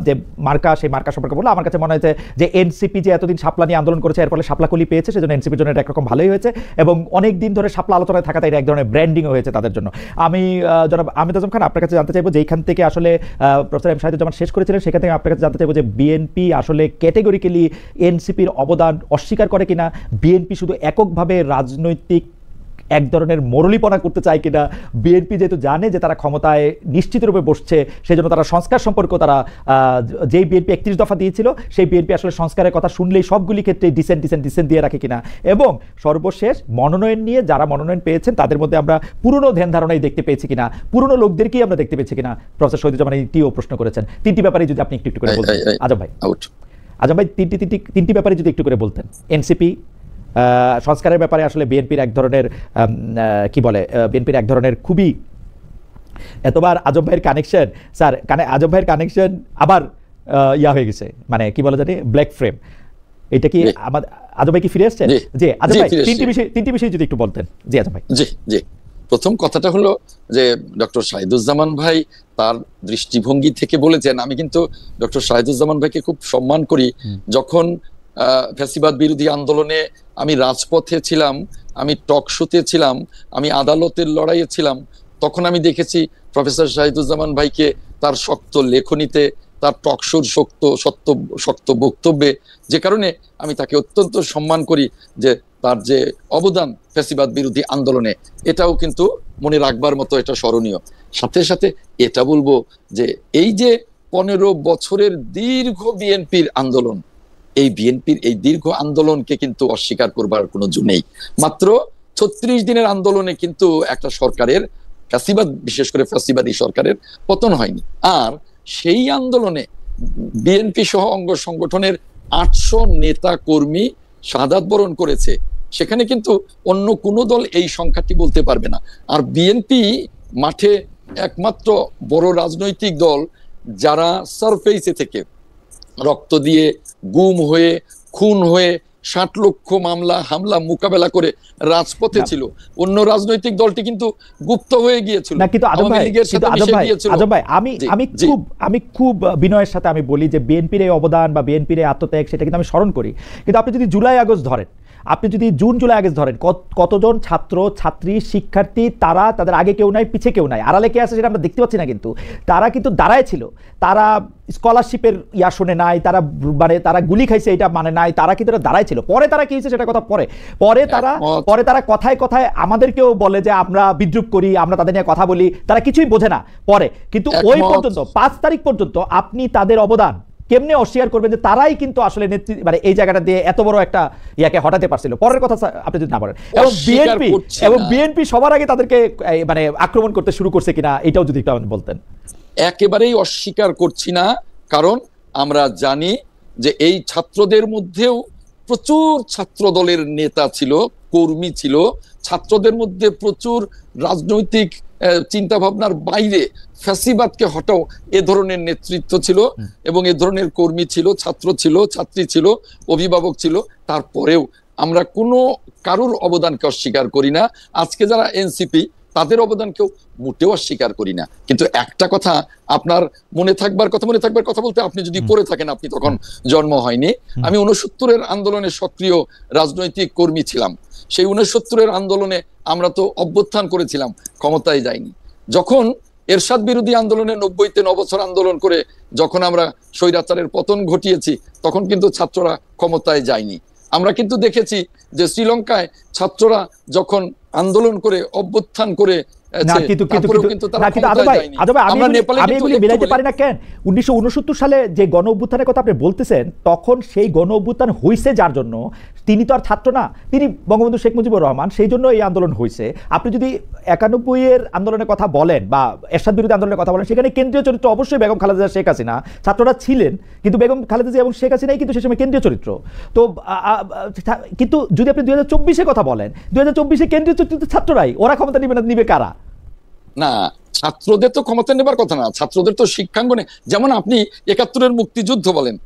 যে মার্কা, সেই মার্কা সম্পর্কে বললো, আমার কাছে মনে হয়েছে যে এনসিপি যে এতদিন শাপলা নিয়ে আন্দোলন করেছে, এর ফলে শাপলাকলি পেয়েছে, সেজন্য এনসিপির জন্য এটা একরকম ভালোই হয়েছে, এবং অনেক দিন ধরে শাপলা আলোচনায় থাকাটা এটা এক ধরনের ব্র্যান্ডিংও হয়েছে তাদের জন্য। আমি জনাব আহমেদ আজম খান, আপনার কাছে জানতে চাইবো যে এইখান থেকে আসলে প্রফেসর এম শাহিদুজ্জামান শেষ করেছিলেন, সেখান থেকে আপনার কাছে জানতে চাইবো যে বিএনপি আসলে ক্যাটেগরিক্যালি এনসিপির অবদান অস্বীকার করে কিনা, বিএনপি শুধু এককভাবে রাজনৈতিক এক ধরনের মরলিপনা করতে চায় কিনা, বিএনপি যেহেতু জানে যে তারা ক্ষমতায় নিশ্চিতরূপে বসছে, সেজন্য তারা সংস্কার সম্পর্ক, তারা যেই বিএনপি 31 দফা দিয়েছিল, সেই বিএনপি আসলে সংস্কারের কথা শুনলেই সবগুলি ক্ষেত্রে ডিসেন্ট দিয়ে রাখে কিনা, এবং সর্বশেষ মনোনয়ন নিয়ে যারা মনোনয়ন পেয়েছেন তাদের মধ্যে আমরা পুরনো ধ্যান ধারণাই দেখতে পেয়েছি কিনা, পুরনো লোকদেরকেই আমরা দেখতে পেয়েছি কিনা। প্রফেসর শহীদুজ্জামান এইটিও প্রশ্ন করেছেন। তিনটি ব্যাপারে যদি আপনি একটু করে বলতেন আজম ভাই। তিনটি ব্যাপারে যদি একটু করে বলতেন। এনসিপি সংস্কারের ব্যাপারে আসলে বিএনপির এক ধরনের বিএনপির এক ধরনের খুবই, এতবার আজম ভাইয়ের কানেকশন, স্যার আজম ভাইয়ের কানেকশন আবার হয়ে গেছে, মানে কি বলা জানি, ব্ল্যাক ফ্রেম। এটা কি আমাদের আজম ভাই কি ফিরে আসছেন? জি আজম ভাই, তিনটি বিষয় যদি একটু বলতেন। জি আজম ভাই। জি, প্রথম কথাটা হলো যে ডক্টর শাহিদুজ্জামান ভাই তার দৃষ্টিভঙ্গি থেকে বলেছেন। আমি কিন্তু ডক্টর শাহিদুজ্জামান ভাইকে খুব সম্মান করি। যখন ফ্যাসিবাদ বিরোধী আন্দোলনে আমি রাজপথে ছিলাম, আমি টক শোতে ছিলাম, আমি আদালতের লড়াইয়ে ছিলাম, তখন আমি দেখেছি প্রফেসর শাহিদুজ্জামান ভাইকে তার শক্ত লেখনীতে, তার টক শোর শক্ত বক্তব্যে, যে কারণে আমি তাকে অত্যন্ত সম্মান করি, যে তার যে অবদান ফ্যাসিবাদ বিরোধী আন্দোলনে, এটাও কিন্তু মনে রাখবার মতো, এটা স্মরণীয়। সাথে সাথে এটা বলবো যে এই যে 15 বছরের দীর্ঘ বিএনপির আন্দোলন, এই বিএনপির এই দীর্ঘ আন্দোলনকে কিন্তু অস্বীকার করবার কোনো জো নেই। মাত্র 36 দিনের আন্দোলনে কিন্তু একটা সরকারের, বিশেষ করে ফ্যাসিবাদী সরকারের পতন হয়নি। আর সেই আন্দোলনে বিএনপি সহ অঙ্গ সংগঠনের 800 নেতা কর্মী শাহাদাত বরণ করেছে। সেখানে কিন্তু অন্য কোনো দল এই সংখ্যাটি বলতে পারবে না। আর বিএনপি মাঠে একমাত্র বড় রাজনৈতিক দল যারা সারফেসে থেকে রক্ত দিয়ে, গুম হয়ে, খুন হয়ে, 60 লক্ষ হামলা মোকাবেলা করে রাজপথে ছিল। অন্য রাজনৈতিক দলটি কিন্তু গুপ্ত হয়ে গিয়েছিল। না, কিন্তু আজম ভাই, আমি খুব বিনয়ের সাথে আমি বলি যে বিএনপির এই অবদান বা বিএনপির এই আত্মত্যাগ, সেটা কিন্তু আমি স্মরণ করি। কিন্তু আপনি যদি জুলাই আগস্ট ধরেন, আপনি যদি জুন জুলাই আগস্ট ধরেন, কতজন ছাত্র ছাত্রী শিক্ষার্থী, তারা তাদের আগে কেউ নাই, পিছে কেউ নাই, আড়ালে কে আছে সেটা আমরা দেখতে পাচ্ছি না, কিন্তু তারা কিন্তু দাঁড়ায় ছিল। তারা স্কলারশিপের শোনে নাই, তারা গুলি খাইছে এটা মানে নাই, তারা কিন্তু দাঁড়ায় ছিল। পরে তারা কি হয়েছে সেটা কথা পরে তারা কথায় কথায় আমাদেরকেও বলে যে আমরা বিদ্রুপ করি, আমরা তাদের নিয়ে কথা বলি, তারা কিছুই বোঝে না পরে। কিন্তু ওই পর্যন্ত 5 তারিখ পর্যন্ত আপনি তাদের অবদান কেমনে অস্বীকার করবেন যে তারাই কিন্তু আসলে মানে এই জায়গাটা দিয়ে এত বড় একটা ইয়াকে হটাতে পারছিল। পরের কথা আপনি যদি না বলেন, এবং বিএনপি সবার আগে তাদেরকে মানে আক্রমণ করতে শুরু করছে কিনা, এটাও যদি একটু আপনি বলতেন। একেবারেই অস্বীকার করছি না, কারণ আমরা জানি যে এই ছাত্রদের মধ্যেও প্রচুর ছাত্র দলের নেতা ছিল, কর্মী ছিল, ছাত্রদের মধ্যে প্রচুর রাজনৈতিক চিন্তা ভাবনার বাইরে ফ্যাসিবাদকে হটাও এ ধরনের নেতৃত্ব ছিল, এবং এ ধরনের কর্মী ছিল, ছাত্র ছিল, ছাত্রী ছিল, অভিভাবক ছিল। তারপরেও আমরা কোনো কারোর অবদানকে অস্বীকার করি না। আজকে যারা এনসিপি তাদের অবদানকেও মোটেও অস্বীকার করি না। কিন্তু একটা কথা আপনার মনে থাকবার কথা বলতে, আপনি যদি পড়ে থাকেন, আপনি তখন জন্ম হয়নি। আমি 69-এর আন্দোলনে সক্রিয় রাজনৈতিক কর্মী ছিলাম। সেই 69-এর আন্দোলনে আমরা তো অভ্যুত্থান করেছিলাম, ক্ষমতায় যাইনি। যখন এরশাদ বিরোধী আন্দোলনে 90-তে 9 বছর আন্দোলন করে যখন আমরা স্বৈরাচারের পতন ঘটিয়েছি, তখন কিন্তু ছাত্ররা ক্ষমতায় যায়নি। আমরা কিন্তু দেখেছি যে শ্রীলঙ্কায় ছাত্ররা যখন আন্দোলন করে অভ্যুত্থান করে সালে যে গণ অভ্যুত্থানের কথা আপনি বলতেছেন, তখন সেই গণ অভ্যুত্থান হয়েছে যার জন্য, তিনি তো আর ছাত্র না, তিনি বঙ্গবন্ধু শেখ মুজিবুর রহমান, সেই জন্য এই আন্দোলন হয়েছে। আপনি যদি 91-এর আন্দোলনের কথা বলেন বা এরশাদ বিরোধী আন্দোলনের কথা বলেন, সেখানে কেন্দ্রীয় চরিত্র অবশ্যই বেগম খালেদা জিয়া, শেখ হাসিনা। ছাত্ররা ছিলেন, কিন্তু বেগম খালেদা জিয়া এবং শেখ হাসিনাই কিন্তু সে সময় কেন্দ্রীয় চরিত্র। তো কিন্তু যদি আপনি 2024-এর কথা বলেন, 2024-এ কেন্দ্রীয় চরিত্র ছাত্ররাই, ওরা ক্ষমতা নিবে না, নিবে কারা? না, ছাত্রদের তো ক্ষমতা নেবার কথা না, ছাত্রদের তো শিক্ষাঙ্গনে। যেমন আপনি 71-এর মুক্তিযুদ্ধ বলেন,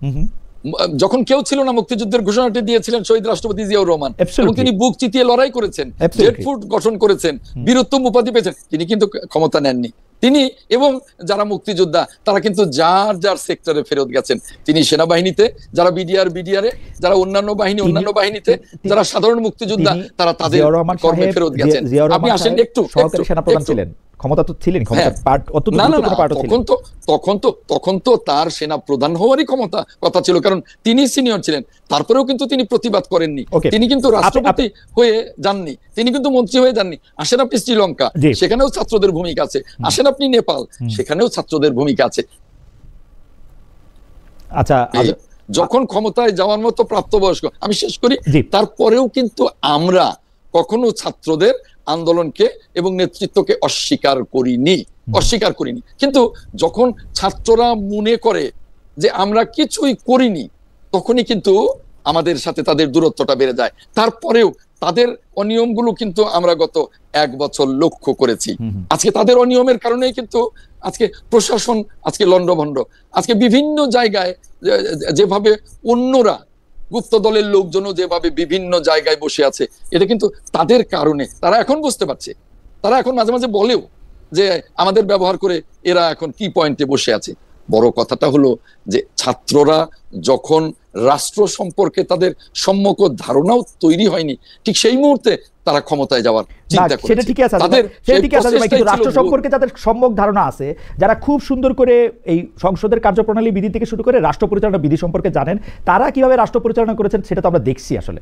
যখন কেউ ছিল না, মুক্তিযুদ্ধের ঘোষণাটি দিয়েছিলেন শহীদ রাষ্ট্রপতি জিয়াউর রহমান, এবং তিনি বুক চিতিয়ে লড়াই করেছেন, জেডফুট গঠন করেছেন, বীরত্তম উপাধি পেয়েছেন। তিনি কিন্তু ক্ষমতা নেননি। তিনি এবং যারা মুক্তিযোদ্ধা তারা কিন্তু যার যার সেক্টরে ফেরত গেছেন। তিনি সেনাবাহিনীতে, যারা বিডিআরে, যারা অন্যান্য বাহিনীতে, যারা সাধারণ মুক্তিযোদ্ধা তারা তাদের কর্মে ফেরত গেছেন। আপনি আসেন একটু, সেনাপ্রধান ছিলেন, ক্ষমতা তো ছিলেন, তখন তো তার সেনা প্রধান হওয়ারই কথা ছিল, কারণ তিনি সিনিয়র ছিলেন। তারপরেও কিন্তু তিনি প্রতিবাদ করেননি, তিনি কিন্তু রাষ্ট্রপতি হয়ে যাননি, তিনি কিন্তু মন্ত্রী হয়ে যাননি। আসেন আপনি শ্রীলঙ্কা, সেখানেও ছাত্রদের ভূমিকা আছে। আসেন আপনি নেপাল, সেখানেও ছাত্রদের ভূমিকা আছে। আচ্ছা, যখন ক্ষমতায় যাওয়ার মতো প্রাপ্তবয়স্ক, আমি শেষ করি, তারপরেও কিন্তু আমরা কখনো ছাত্রদের আন্দোলনকে এবং নেতৃত্বকে অস্বীকার করিনি। কিন্তু যখন ছাত্ররা মনে করে যে আমরা কিছুই করিনি, তখনই কিন্তু আমাদের সাথে তাদের দূরত্বটা বেড়ে যায়। তারপরেও তাদের অনিয়মগুলো কিন্তু আমরা গত 1 বছর লক্ষ্য করেছি। আজকে তাদের অনিয়মের কারণেই কিন্তু আজকে প্রশাসন আজকে লন্ডভন্ড। আজকে বিভিন্ন জায়গায় যেভাবে অন্যরা, গুপ্ত দলের লোকজনও যেভাবে বিভিন্ন জায়গায় বসে আছে, এটা কিন্তু তাদের কারণে। তারা এখন বুঝতে পারছে, তারা এখন মাঝে মাঝে বলেও যে আমাদের ব্যবহার করে এরা এখন কি পয়েন্টে বসে আছে। বড় কথাটা হলো যে ছাত্ররা যখন রাষ্ট্র সম্পর্কে তাদের সম্যক ধারণাও তৈরি হয়নি, ঠিক সেই মুহূর্তে তারা ক্ষমতায় যাওয়ার চিন্তা করে। সেটা ঠিক আছে, কিন্তু রাষ্ট্র সম্পর্কে যাদের সম্যক ধারণা আছে, যারা খুব সুন্দর করে এই সংসদের কার্যপ্রণালী বিধি থেকে শুরু করে রাষ্ট্র পরিচালনা বিধি সম্পর্কে জানেন, তারা কিভাবে রাষ্ট্র পরিচালনা করেছেন সেটা তো আমরা দেখছি আসলে।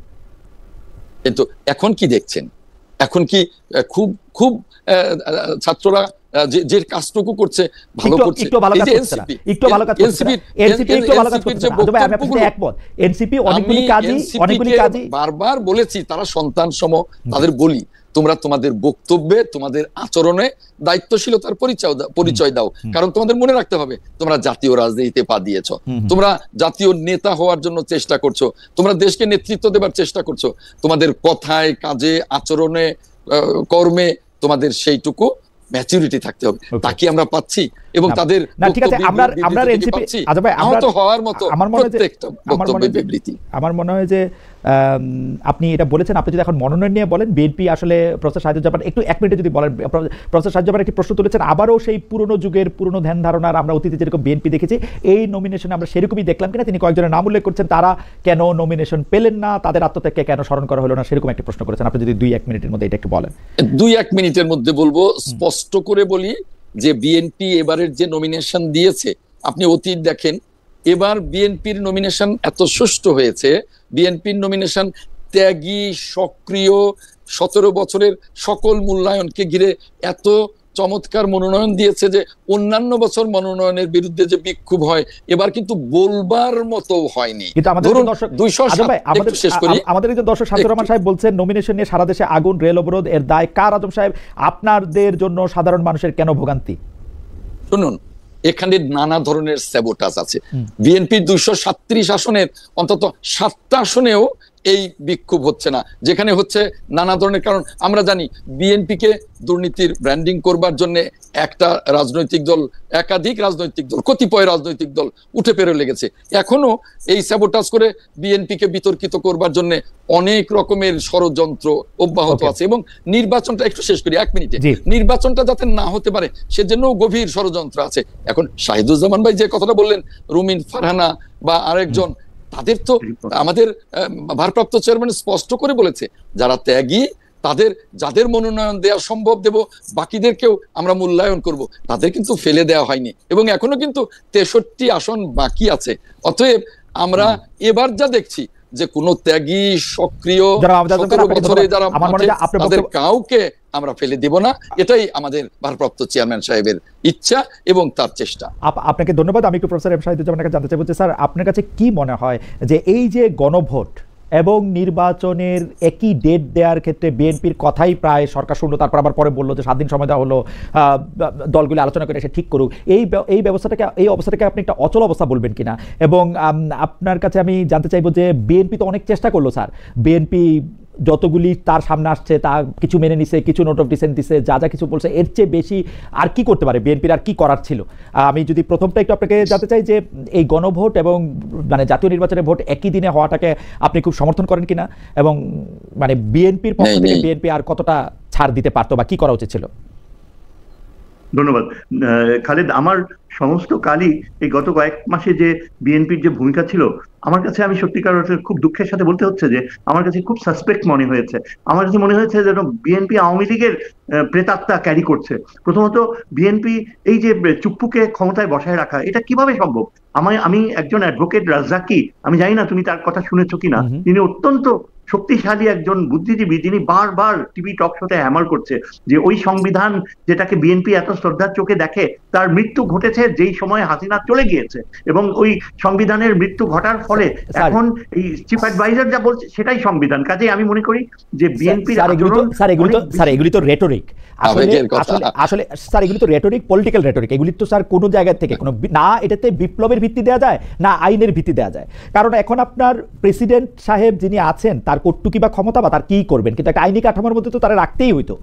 কিন্তু এখন কি দেখছেন? এখন কি খুব খুব ছাত্ররা যে কাজটুকু করছে ভালো করছে। বারবার বলেছি তারা সন্তান সম, তাদের বলি তোমরা তোমাদের বক্তব্যে, তোমাদের আচরণে দায়িত্বশীলতার পরিচয় দাও। কারণ তোমাদের মনে রাখতে হবে তোমরা জাতীয় রাজনীতিতে পা দিয়েছ, তোমরা জাতীয় নেতা হওয়ার জন্য চেষ্টা করছো, তোমরা দেশকে নেতৃত্ব দেবার চেষ্টা করছো। তোমাদের কথায়, কাজে, আচরণে, কর্মে তোমাদের সেইটুকু ম্যাচুরিটি থাকতে হবে। তা কি আমরা পাচ্ছি? এবং তাদের আমার মনে হয় যে আপনি এটা বলেছেন, আপনি যদি এখন মনোনয়ন নিয়ে বলেন, বিএনপি আসলে প্রফেসর সাহেদুজ্জামান, একটু 1 মিনিটে যদি বলেন, প্রফেসর সাহেদুজ্জামান একটি প্রশ্ন তুলেছেন, আবারও সেই পুরনো যুগের পুরনো ধ্যান ধারণার আমরা অতীতে যেরকম বিএনপি দেখেছি, এই নমিনেশনে আমরা সেরকমই দেখলাম কিনা। তিনি কয়েকজনের নাম উল্লেখ করছেন, তারা কেন নমিনেশন পেলেন না, তাদের আত্মত্যাগকে কেন স্মরণ করা হলো না, সেরকম একটি প্রশ্ন করেছেন। আপনি যদি 2-1 মিনিটের মধ্যে এটা একটু বলেন। 2-1 মিনিটের মধ্যে বলবো। স্পষ্ট করে বলি যে বিএনপি এবারের যে নমিনেশন দিয়েছে, আপনি অতীত দেখেন, এবার বিএনপির নমিনেশন এত সুষ্ঠু হয়েছে, বিএনপির নমিনেশন ত্যাগী, সক্রিয়, 17 বছরের সকল মূল্যায়নকে ঘিরে এত চমৎকার মনোনয়ন দিয়েছে যে অন্যান্য বছর মনোনয়নের বিরুদ্ধে যে বিক্ষোভ হয়, এবার কিন্তু বলবার মতো হয়নি। আমাদের দর্শক শামসুর রহমান সাহেব বলছেন, নমিনেশন নিয়ে সারা দেশে আগুন, রেল অবরোধ, এর দায় কার? আজম সাহেব, আপনাদের জন্য সাধারণ মানুষের কেন ভোগান্তি? শুনুন, এখানে নানা ধরনের স্যাবোটাজ আছে। বিএনপির 237 আসনের অন্তত 7টা আসনেও এই বিক্ষোভ হচ্ছে না, যেখানে হচ্ছে নানা ধরনের কারণ। আমরা জানি বিএনপিকে দুর্নীতির ব্র্যান্ডিং করবার জন্য একটা রাজনৈতিক দল, একাধিক রাজনৈতিক দল, কতিপয় রাজনৈতিক দল উঠে পেরে লেগেছে। এখনো এই স্যাবোটাজ করে বিএনপিকে বিতর্কিত করবার জন্য অনেক রকমের ষড়যন্ত্র অব্যাহত আছে। এবং নির্বাচনটা, একটু শেষ করি 1 মিনিটে, নির্বাচনটা যাতে না হতে পারে সেজন্য গভীর ষড়যন্ত্র আছে। এখন শাহিদুজ্জামান ভাই যে কথাটা বললেন, রুমিন ফারহানা বা আরেকজন, তাদের তো আমাদের ভারপ্রাপ্ত চেয়ারম্যান স্পষ্ট করে বলেছে, যারা ত্যাগী তাদের, যাদের মনোনয়ন দেওয়া সম্ভব দেব, বাকিদেরকেও আমরা মূল্যায়ন করব, তাদের কিন্তু ফেলে দেওয়া হয়নি। এবং এখনো কিন্তু 63 আসন বাকি আছে। অতএব আমরা এবার যা দেখছি যে কোন ত্যাগী সক্রিয় বছরে যারা তাদের কাউকে আমরা ফেলে দেব না, এটাই আমাদের ভারপ্রাপ্ত চেয়ারম্যান সাহেবের ইচ্ছা এবং তার চেষ্টা। আপনাকে ধন্যবাদ। আমি একটু প্রফেসর এম শাহিদুজ্জামানের কাছে জানতে চাইবো যে স্যার, আপনার কাছে কি মনে হয় যে এই যে গণভোট এবং নির্বাচনের একই ডেট দেওয়ার ক্ষেত্রে বিএনপির কথাই প্রায় সরকার শূন্য, তারপর আবার পরে বললো যে 7 দিন সময় দেওয়া হলো, দলগুলি আলোচনা করে এসে ঠিক করুক, এই ব্যবস্থাটাকে, এই অবস্থাটাকে আপনি একটা অচল অবস্থা বলবেন কিনা? এবং আপনার কাছে আমি জানতে চাইবো যে বিএনপি তো অনেক চেষ্টা করলো স্যার, বিএনপি যতগুলি তার সামনে আসছে তা কিছু মেনে নিছে, কিছু নোট অফ ডিসেন্ট দিছে, যা যা কিছু বলছে, এর চেয়ে বেশি আর কি করতে পারে বিএনপির, আর কি করার ছিল? আমি যদি প্রথমটা একটু আপনাকে জানতে চাই যে এই গণভোট এবং মানে জাতীয় নির্বাচনের ভোট একই দিনে হওয়াটাকে আপনি খুব সমর্থন করেন কিনা, এবং মানে বিএনপির পক্ষ থেকে বিএনপি আর কতটা ছাড় দিতে পারতো বা কি করা উচিত ছিল? ধন্যবাদ খালেদ। আমার সমস্ত কালই এই গত কয়েক মাসে যে বিএনপির যে ভূমিকা ছিল, আমার কাছে, আমি সত্যিকার অর্থে খুব দুঃখের সাথে বলতে হচ্ছে যে আমার কাছে খুব সাসপেক্ট মনে হয়েছে। আমার কাছে মনে হয়েছে যেন বিএনপি আওয়ামী লীগের প্রেতাত্মা ক্যারি করছে। প্রথমত বিএনপি এই যে চুপ্পুকে ক্ষমতায় বসায় রাখা, এটা কিভাবে সম্ভব? আমি একজন অ্যাডভোকেট রাজ্জাকি, আমি জানি না তুমি তার কথা শুনেছো কিনা, তিনি অত্যন্ত শক্তিশালী একজন বুদ্ধিজীবী, যিনি বারবার টিভি টক শোতে হ্যামার করছে যে ওই সংবিধান যেটাকে বিএনপি এত শ্রদ্ধার চোখে দেখে, তার মৃত্যু ঘটেছে যেই সময় হাসিনা চলে গিয়েছে, এবং ওই সংবিধানের মৃত্যু ঘটার ফলে এখন এই চিফ অ্যাডভাইজার যা বলছে সেটাই সংবিধান। কাজেই আমি মনে করি যে বিএনপি, স্যার এগুলি তো রেটরিক, আসলে স্যার এগুলি তো রেটরিক, পলিটিক্যাল রেটরিক। এগুলি তো স্যার কোনো জায়গা থেকে কোনো না এটাতে বিপ্লবের ভিত্তি দেওয়া যায়, না আইনের ভিত্তি দেওয়া যায়। কারণ এখন আপনার প্রেসিডেন্ট সাহেব যিনি আছেন, তার কটুকি বা ক্ষমতা বা তার কি করবেন, কিন্তু একটা আইনি কাঠামোর মধ্যে তো তারা রাখতেই হইতো,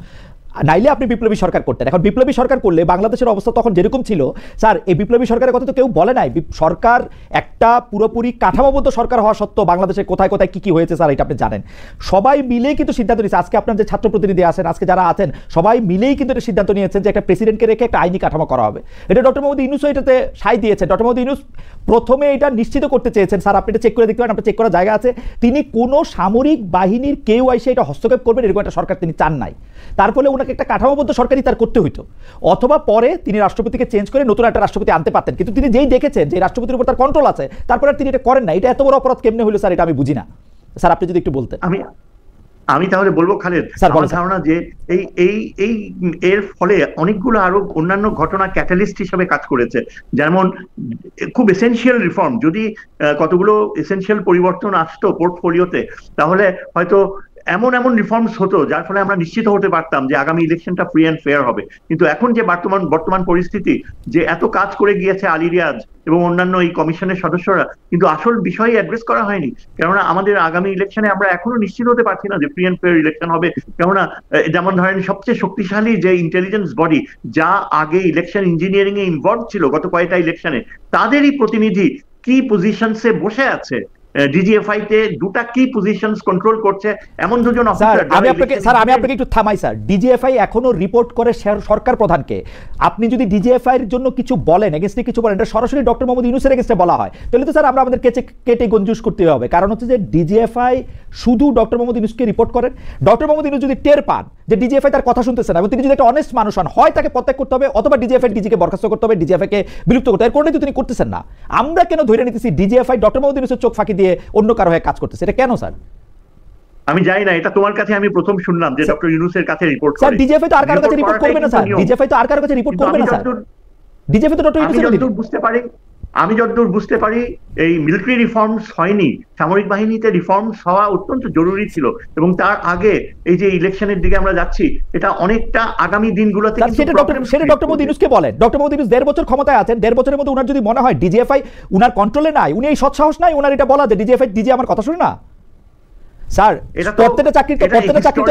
নাইলে আপনি বিপ্লবী সরকার করতেন। এখন বিপ্লবী সরকার করলে বাংলাদেশের অবস্থা তখন যেরকম ছিল স্যার, এই বিপ্লবী সরকারের কথা তো কেউ বলে নাই। সরকার একটা পুরোপুরি কাঠামোবদ্ধ সরকার হওয়া সত্ত্বেও বাংলাদেশে কোথায় কোথায় কি কি হয়েছে স্যার, এটা আপনি জানেন। সবাই মিলেই কিন্তু সিদ্ধান্ত নিয়েছে, আজকে আপনার যে ছাত্র প্রতিনিধি আছেন, আজকে যারা আছেন, সবাই মিলেই কিন্তু এটা সিদ্ধান্ত নিয়েছেন যে একটা প্রেসিডেন্টকে রেখে একটা আইনি কাঠামো করা হবে। এটা ডক্টর মোহাম্মদ ইউনূসও এটাতে সায় দিয়েছেন। ডক্টর মোহাম্মদ ইউনূস প্রথমে এটা নিশ্চিত করতে চেয়েছেন, স্যার আপনি এটা চেক করে দেখতে পারেন, আপনার চেক করার জায়গা আছে, তিনি কোনো সামরিক বাহিনীর কেউ এসে এটা হস্তক্ষেপ করবেন এরকম একটা সরকার তিনি চান নাই। তার ফলে ওনাকে একটা কাঠামোবদ্ধ সরকারই তার করতে হইতো, অথবা পরে তিনি রাষ্ট্রপতিকে চেঞ্জ করে নতুন একটা রাষ্ট্রপতি আনতে পারতেন। কিন্তু তিনি যেই দেখেছেন যে রাষ্ট্রপতির উপর তার কন্ট্রোল আছে, তারপরে তিনি এটা করেন না। এটা এত বড় অপরাধ কেমনে হলো স্যার, এটা আমি বুঝি না। স্যার আপনি যদি একটু বলতেন। আমি তাহলে বলবো খালেদ, আমার ধারণা যে এর ফলে অনেকগুলো আরো অন্যান্য ঘটনা ক্যাটালিস্ট হিসেবে কাজ করেছে। যেমন খুব এসেনশিয়াল রিফর্ম, যদি কতগুলো এসেনশিয়াল পরিবর্তন আসতো পোর্টফোলিওতে, তাহলে হয়তো এমন রিফর্মস হতো যার ফলে আমরা নিশ্চিত হতে পারতাম যে আগামী ইলেকশনটা ফ্রি অ্যান্ড ফেয়ার হবে। কিন্তু এখন যে বর্তমান পরিস্থিতি, যে এত কাজ করে গিয়েছে আলী রিয়াজ এবং অন্যান্য এই কমিশনের সদস্যরা, কিন্তু আসল বিষয় অ্যাড্রেস করা হয়নি। কেননা আমাদের আগামী ইলেকশনে আমরা এখনো নিশ্চিত হতে পারছি না যে ফ্রি অ্যান্ড ফেয়ার ইলেকশন হবে। কেননা যেমন ধরেন সবচেয়ে শক্তিশালী যে ইন্টেলিজেন্স বডি, যা আগে ইলেকশন ইঞ্জিনিয়ারিং এ ইনভলভ ছিল গত কয়েকটা ইলেকশনে, তাদেরই প্রতিনিধি কি পজিশনসে বসে আছে, ডিজিএফআই তে দুটা কি পজিশনস কন্ট্রোল করছে এমন দুজন অফিসার। আমি আপনাকে একটু থামাই স্যার। ডিজিএফআই এখনো রিপোর্ট করে সরকার প্রধানকে। আপনি যদি ডিজিএফআই এর জন্য কিছু বলেন, এগেইনস্টে কিছু বলেন, এটা সরাসরি ডক্টর মোহাম্মদ ইউনূসের এগেইনস্টে বলা হয়, তাহলে তো স্যার আমরা আমাদের কেটে গঞ্জুস করতে হবে। কারণ হচ্ছে যে ডিজিএফআই শুধু ডক্টর মোহাম্মদ ইউনূসকে রিপোর্ট করেন। ডক্টর মোহাম্মদ ইউনূস যদি টের পান যে ডিজিএফআই তার কথা শুনতেছে না, এবং তিনি যদি একটা অনেস্ট মানুষ হন, হয় তাকে প্রত্যাগ করতে হবে, অথবা ডিজিএফআই ডিজিকে বরখাস্ত করতে হবে, ডিজিএফআই কে বিলুপ্ত করতে হবে। এর কোনটাই তো তিনি করতেছেন না। আমরা কেন ধরে নিতেছি ডিজিএফআই ডক্টর মোহাম্মদ ইউনূসের চোখ ফাঁকি দিয়ে অন্য কারো হয়ে কাজ করতেছে? এটা কেন স্যার? আমি জানি না, এটা তোমার কাছে আমি প্রথম শুনলাম যে ডক্টর ইউনূসের কাছে রিপোর্ট করে। স্যার ডিজিএফআই তো আর কারো কাছে রিপোর্ট করবে না স্যার, ডিজিএফআই তো আর কারো কাছে রিপোর্ট করবে না স্যার, ডিজিএফআই তো ডক্টর ইউনূসের আমি যতদূর বুঝতে পারি এই মিলিটারি রিফর্মস হয়নি, সামরিক বাহিনীতে রিফর্মস হওয়া অত্যন্ত জরুরি ছিল, এবং তার আগে এই যে ইলেকশনের দিকে আমরা যাচ্ছি, এটা অনেকটা আগামী দিনগুলোতে সেটা ডক্টর মোহাম্মদ ইউনূসকে বলেন। ডক্টর মোহাম্মদ ইউনূস 1.5 বছর ক্ষমতায় আছেন, 1.5 বছরের মধ্যে উনার যদি মনে হয় ডিজিএফআই উনার কন্ট্রোলে নাই, উনি এই সৎসাহস নাই উনার এটা বলা যে ডিজিএফআই ডিজি আমার কথা শুনে না। স্যার প্রত্যেকটা চাকরিতে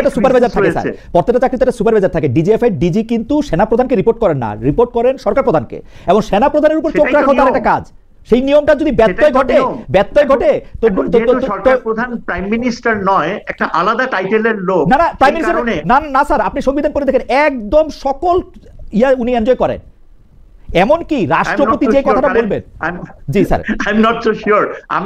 একটা সুপারভাইজার থাকে স্যার, প্রত্যেকটা চাকরিতে একটা সুপারভাইজার থাকে। ডিজিএফ এর ডিজি কিন্তু সেনাপ্রধানকে রিপোর্ট করেন না, রিপোর্ট করেন সরকার প্রধানকে, এবং সেনাপ্রধানের উপর চোখ রাখা তার একটা কাজ। সেই নিয়মটা যদি ব্যত্যয় ঘটে তো সরকার প্রধান প্রাইম মিনিস্টার নয়, একটা আলাদা টাইটেলের লোক। না প্রাইম মিনিস্টার না স্যার, আপনি সংবিধান পড়ে দেখেন একদম সকল উনি এনজয় করেন, এমনকি রাষ্ট্রপতি যে কথাটা বলবেন। জি sir, I am not so sure. I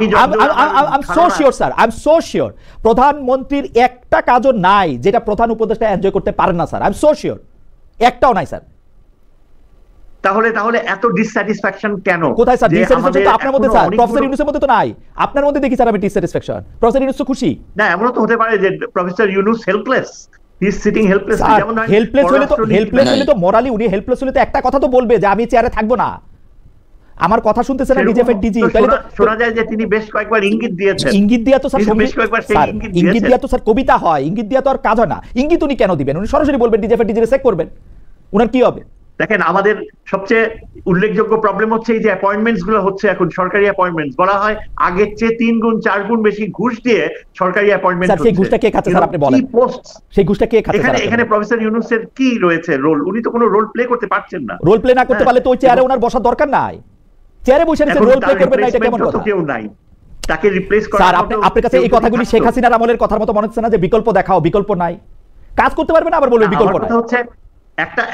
am so sure sir, I am so sure প্রধানমন্ত্রীর একটা কাজও নাই যেটা প্রধান উপদেষ্টা এনজয় করতে পারেন না sir, I am so sure, একটাও নাই স্যার। তাহলে এত ডিসস্যাটিসফ্যাকশন কেন? কোথায় স্যার ডিসস্যাটিসফ্যাকশন? তো আপনার মধ্যে স্যার, প্রফেসর ইউনূসের মধ্যে তো নাই, আপনার মধ্যে দেখি স্যার আমি ডিসস্যাটিসফ্যাকশন। প্রফেসর ইউনূস তো খুশি না, এমনও তো হতে পারে যে professor Yunus helpless, he is sitting helpless. যেমন হেল্পলেস হলে তো মোরালি উনি হেল্পলেস হলে তো একটা কথা তো বলবে যে আমি চেয়ারে থাকবো না, আমার কথা শুনতেছে না ডিজিএফ এর ডিজি। তাহলে তো শোনা যায় যে তিনি বেশ কয়েকবার ইঙ্গিত দিয়েছেন। ইঙ্গিত দিয়া তো স্যার ইঙ্গিত দিয়া তো স্যার কবিতা হয়, ইঙ্গিত দিয়া তো আর কাজ হয় না। ইঙ্গিত উনি কেন দিবেন? উনি সরাসরি বলবেন ডিজিএফ এর ডিজি চেক করবেন, উনার কি হবে? দেখেন, আমাদের সবচেয়ে উল্লেখযোগ্য প্রবলেম হচ্ছে এই যে অ্যাপয়েন্টমেন্টস গুলো হচ্ছে এখন, সরকারি অ্যাপয়েন্টমেন্টস বলা হয় আগের চেয়ে 3 গুণ 4 গুণ বেশি ঘুষ দিয়ে সরকারি অ্যাপয়েন্টমেন্ট হচ্ছে। সেই ঘুষটা কে খাচ্ছে স্যার আপনি বলেন? সেই ঘুষটা কে খাচ্ছে স্যার? এখানে প্রফেসর ইউনূসের কি রয়েছে রোল? উনি তো কোনো রোল প্লে করতে পারছেন না। রোল প্লে না করতে পারলে তো ওই চেয়ারে ওনার বসার দরকার নাই। চেয়ারে বসে নিছেন, রোল প্লে করবেন না, এটা কেমন কথা? কেউ নাই তাকে রিপ্লেস করার। স্যার আপনার কাছে এই কথাগুলি শেখ হাসিনার আমলের কথার মতো মনে হচ্ছে না যে বিকল্প দেখাও? বিকল্প নাই, কাজ করতে পারবে না, আবার বলবে বিকল্প নাই। হচ্ছে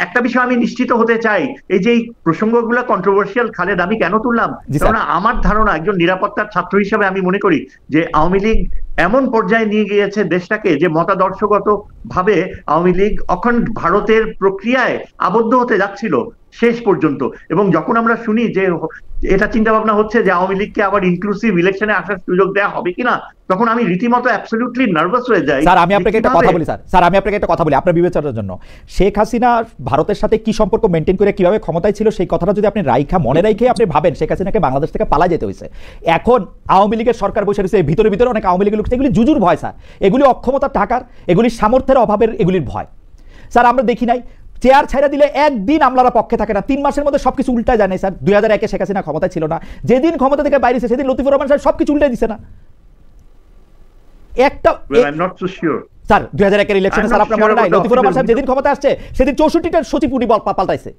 একটা বিষয় আমি নিশ্চিত হতে চাই, এই যে প্রসঙ্গগুলো কন্ট্রোভার্সিয়াল খালেদ, আমি কেন তুললাম? কারণ আমার ধারণা, একজন নিরাপত্তার ছাত্র হিসেবে আমি মনে করি যে আওয়ামী লীগ এমন পর্যায়ে নিয়ে গিয়েছে দেশটাকে যে মতাদর্শগত ভাবে আওয়ামী লীগ অখণ্ড ভারতের প্রক্রিয়ায় আবদ্ধ হতে যাচ্ছিল শেষ পর্যন্ত। এবং যখন আমরা শুনি যে এটা চিন্তা ভাবনা হচ্ছে যে আওয়ামী লীগকে আবার ইনক্লুসিভ ইলেকশনে আসার সুযোগ দেওয়া হবে কিনা, তখন আমি রীতিমতো অ্যাবসলিউটলি নার্ভাস হয়ে যাই। স্যার আমি আপনাকে একটা কথা বলি, স্যার আমি আপনাকে একটা কথা বলি আপনার বিবেচনার জন্য। শেখ হাসিনা ভারতের সাথে কি সম্পর্ক মেনটেন করে কিভাবে ক্ষমতায় ছিল, সেই কথাটা যদি আপনি মনে রাখে আপনি ভাবেন, শেখ হাসিনাকে বাংলাদেশ থেকে পালা যেতে হয়েছে। এখন আওয়ামী লীগের সরকার বসে রয়েছে, ভিতরে ভিতরে অনেক আওয়ামী লীগের লোক, এগুলি জুজুর ভয় স্যার, এগুলি অক্ষমতার টাকার, এগুলি সামর্থ্যের অভাবের, এগুলির ভয়। স্যার আমরা দেখি নাই চেয়ার ছাইরা দিলে একদিন আমলারা পক্ষে থাকে না, 3 মাসের মধ্যে সবকিছু উল্টা যায় না স্যার। 2001-এ শেখ হাসিনা ক্ষমতা ছিল না, যেদিন ক্ষমতা থেকে বাইরে সেদিন লতিফুর রহমান সাহেব সবকিছু উল্টে দিছে না একটা। স্যার 2001-এর ইলেকশনে স্যার আপনার মনে নাই, লতিফুর রহমান সাহেব যেদিন ক্ষমতা আসছে সেদিন 64টা সচিব উনি পাল্টাইছে,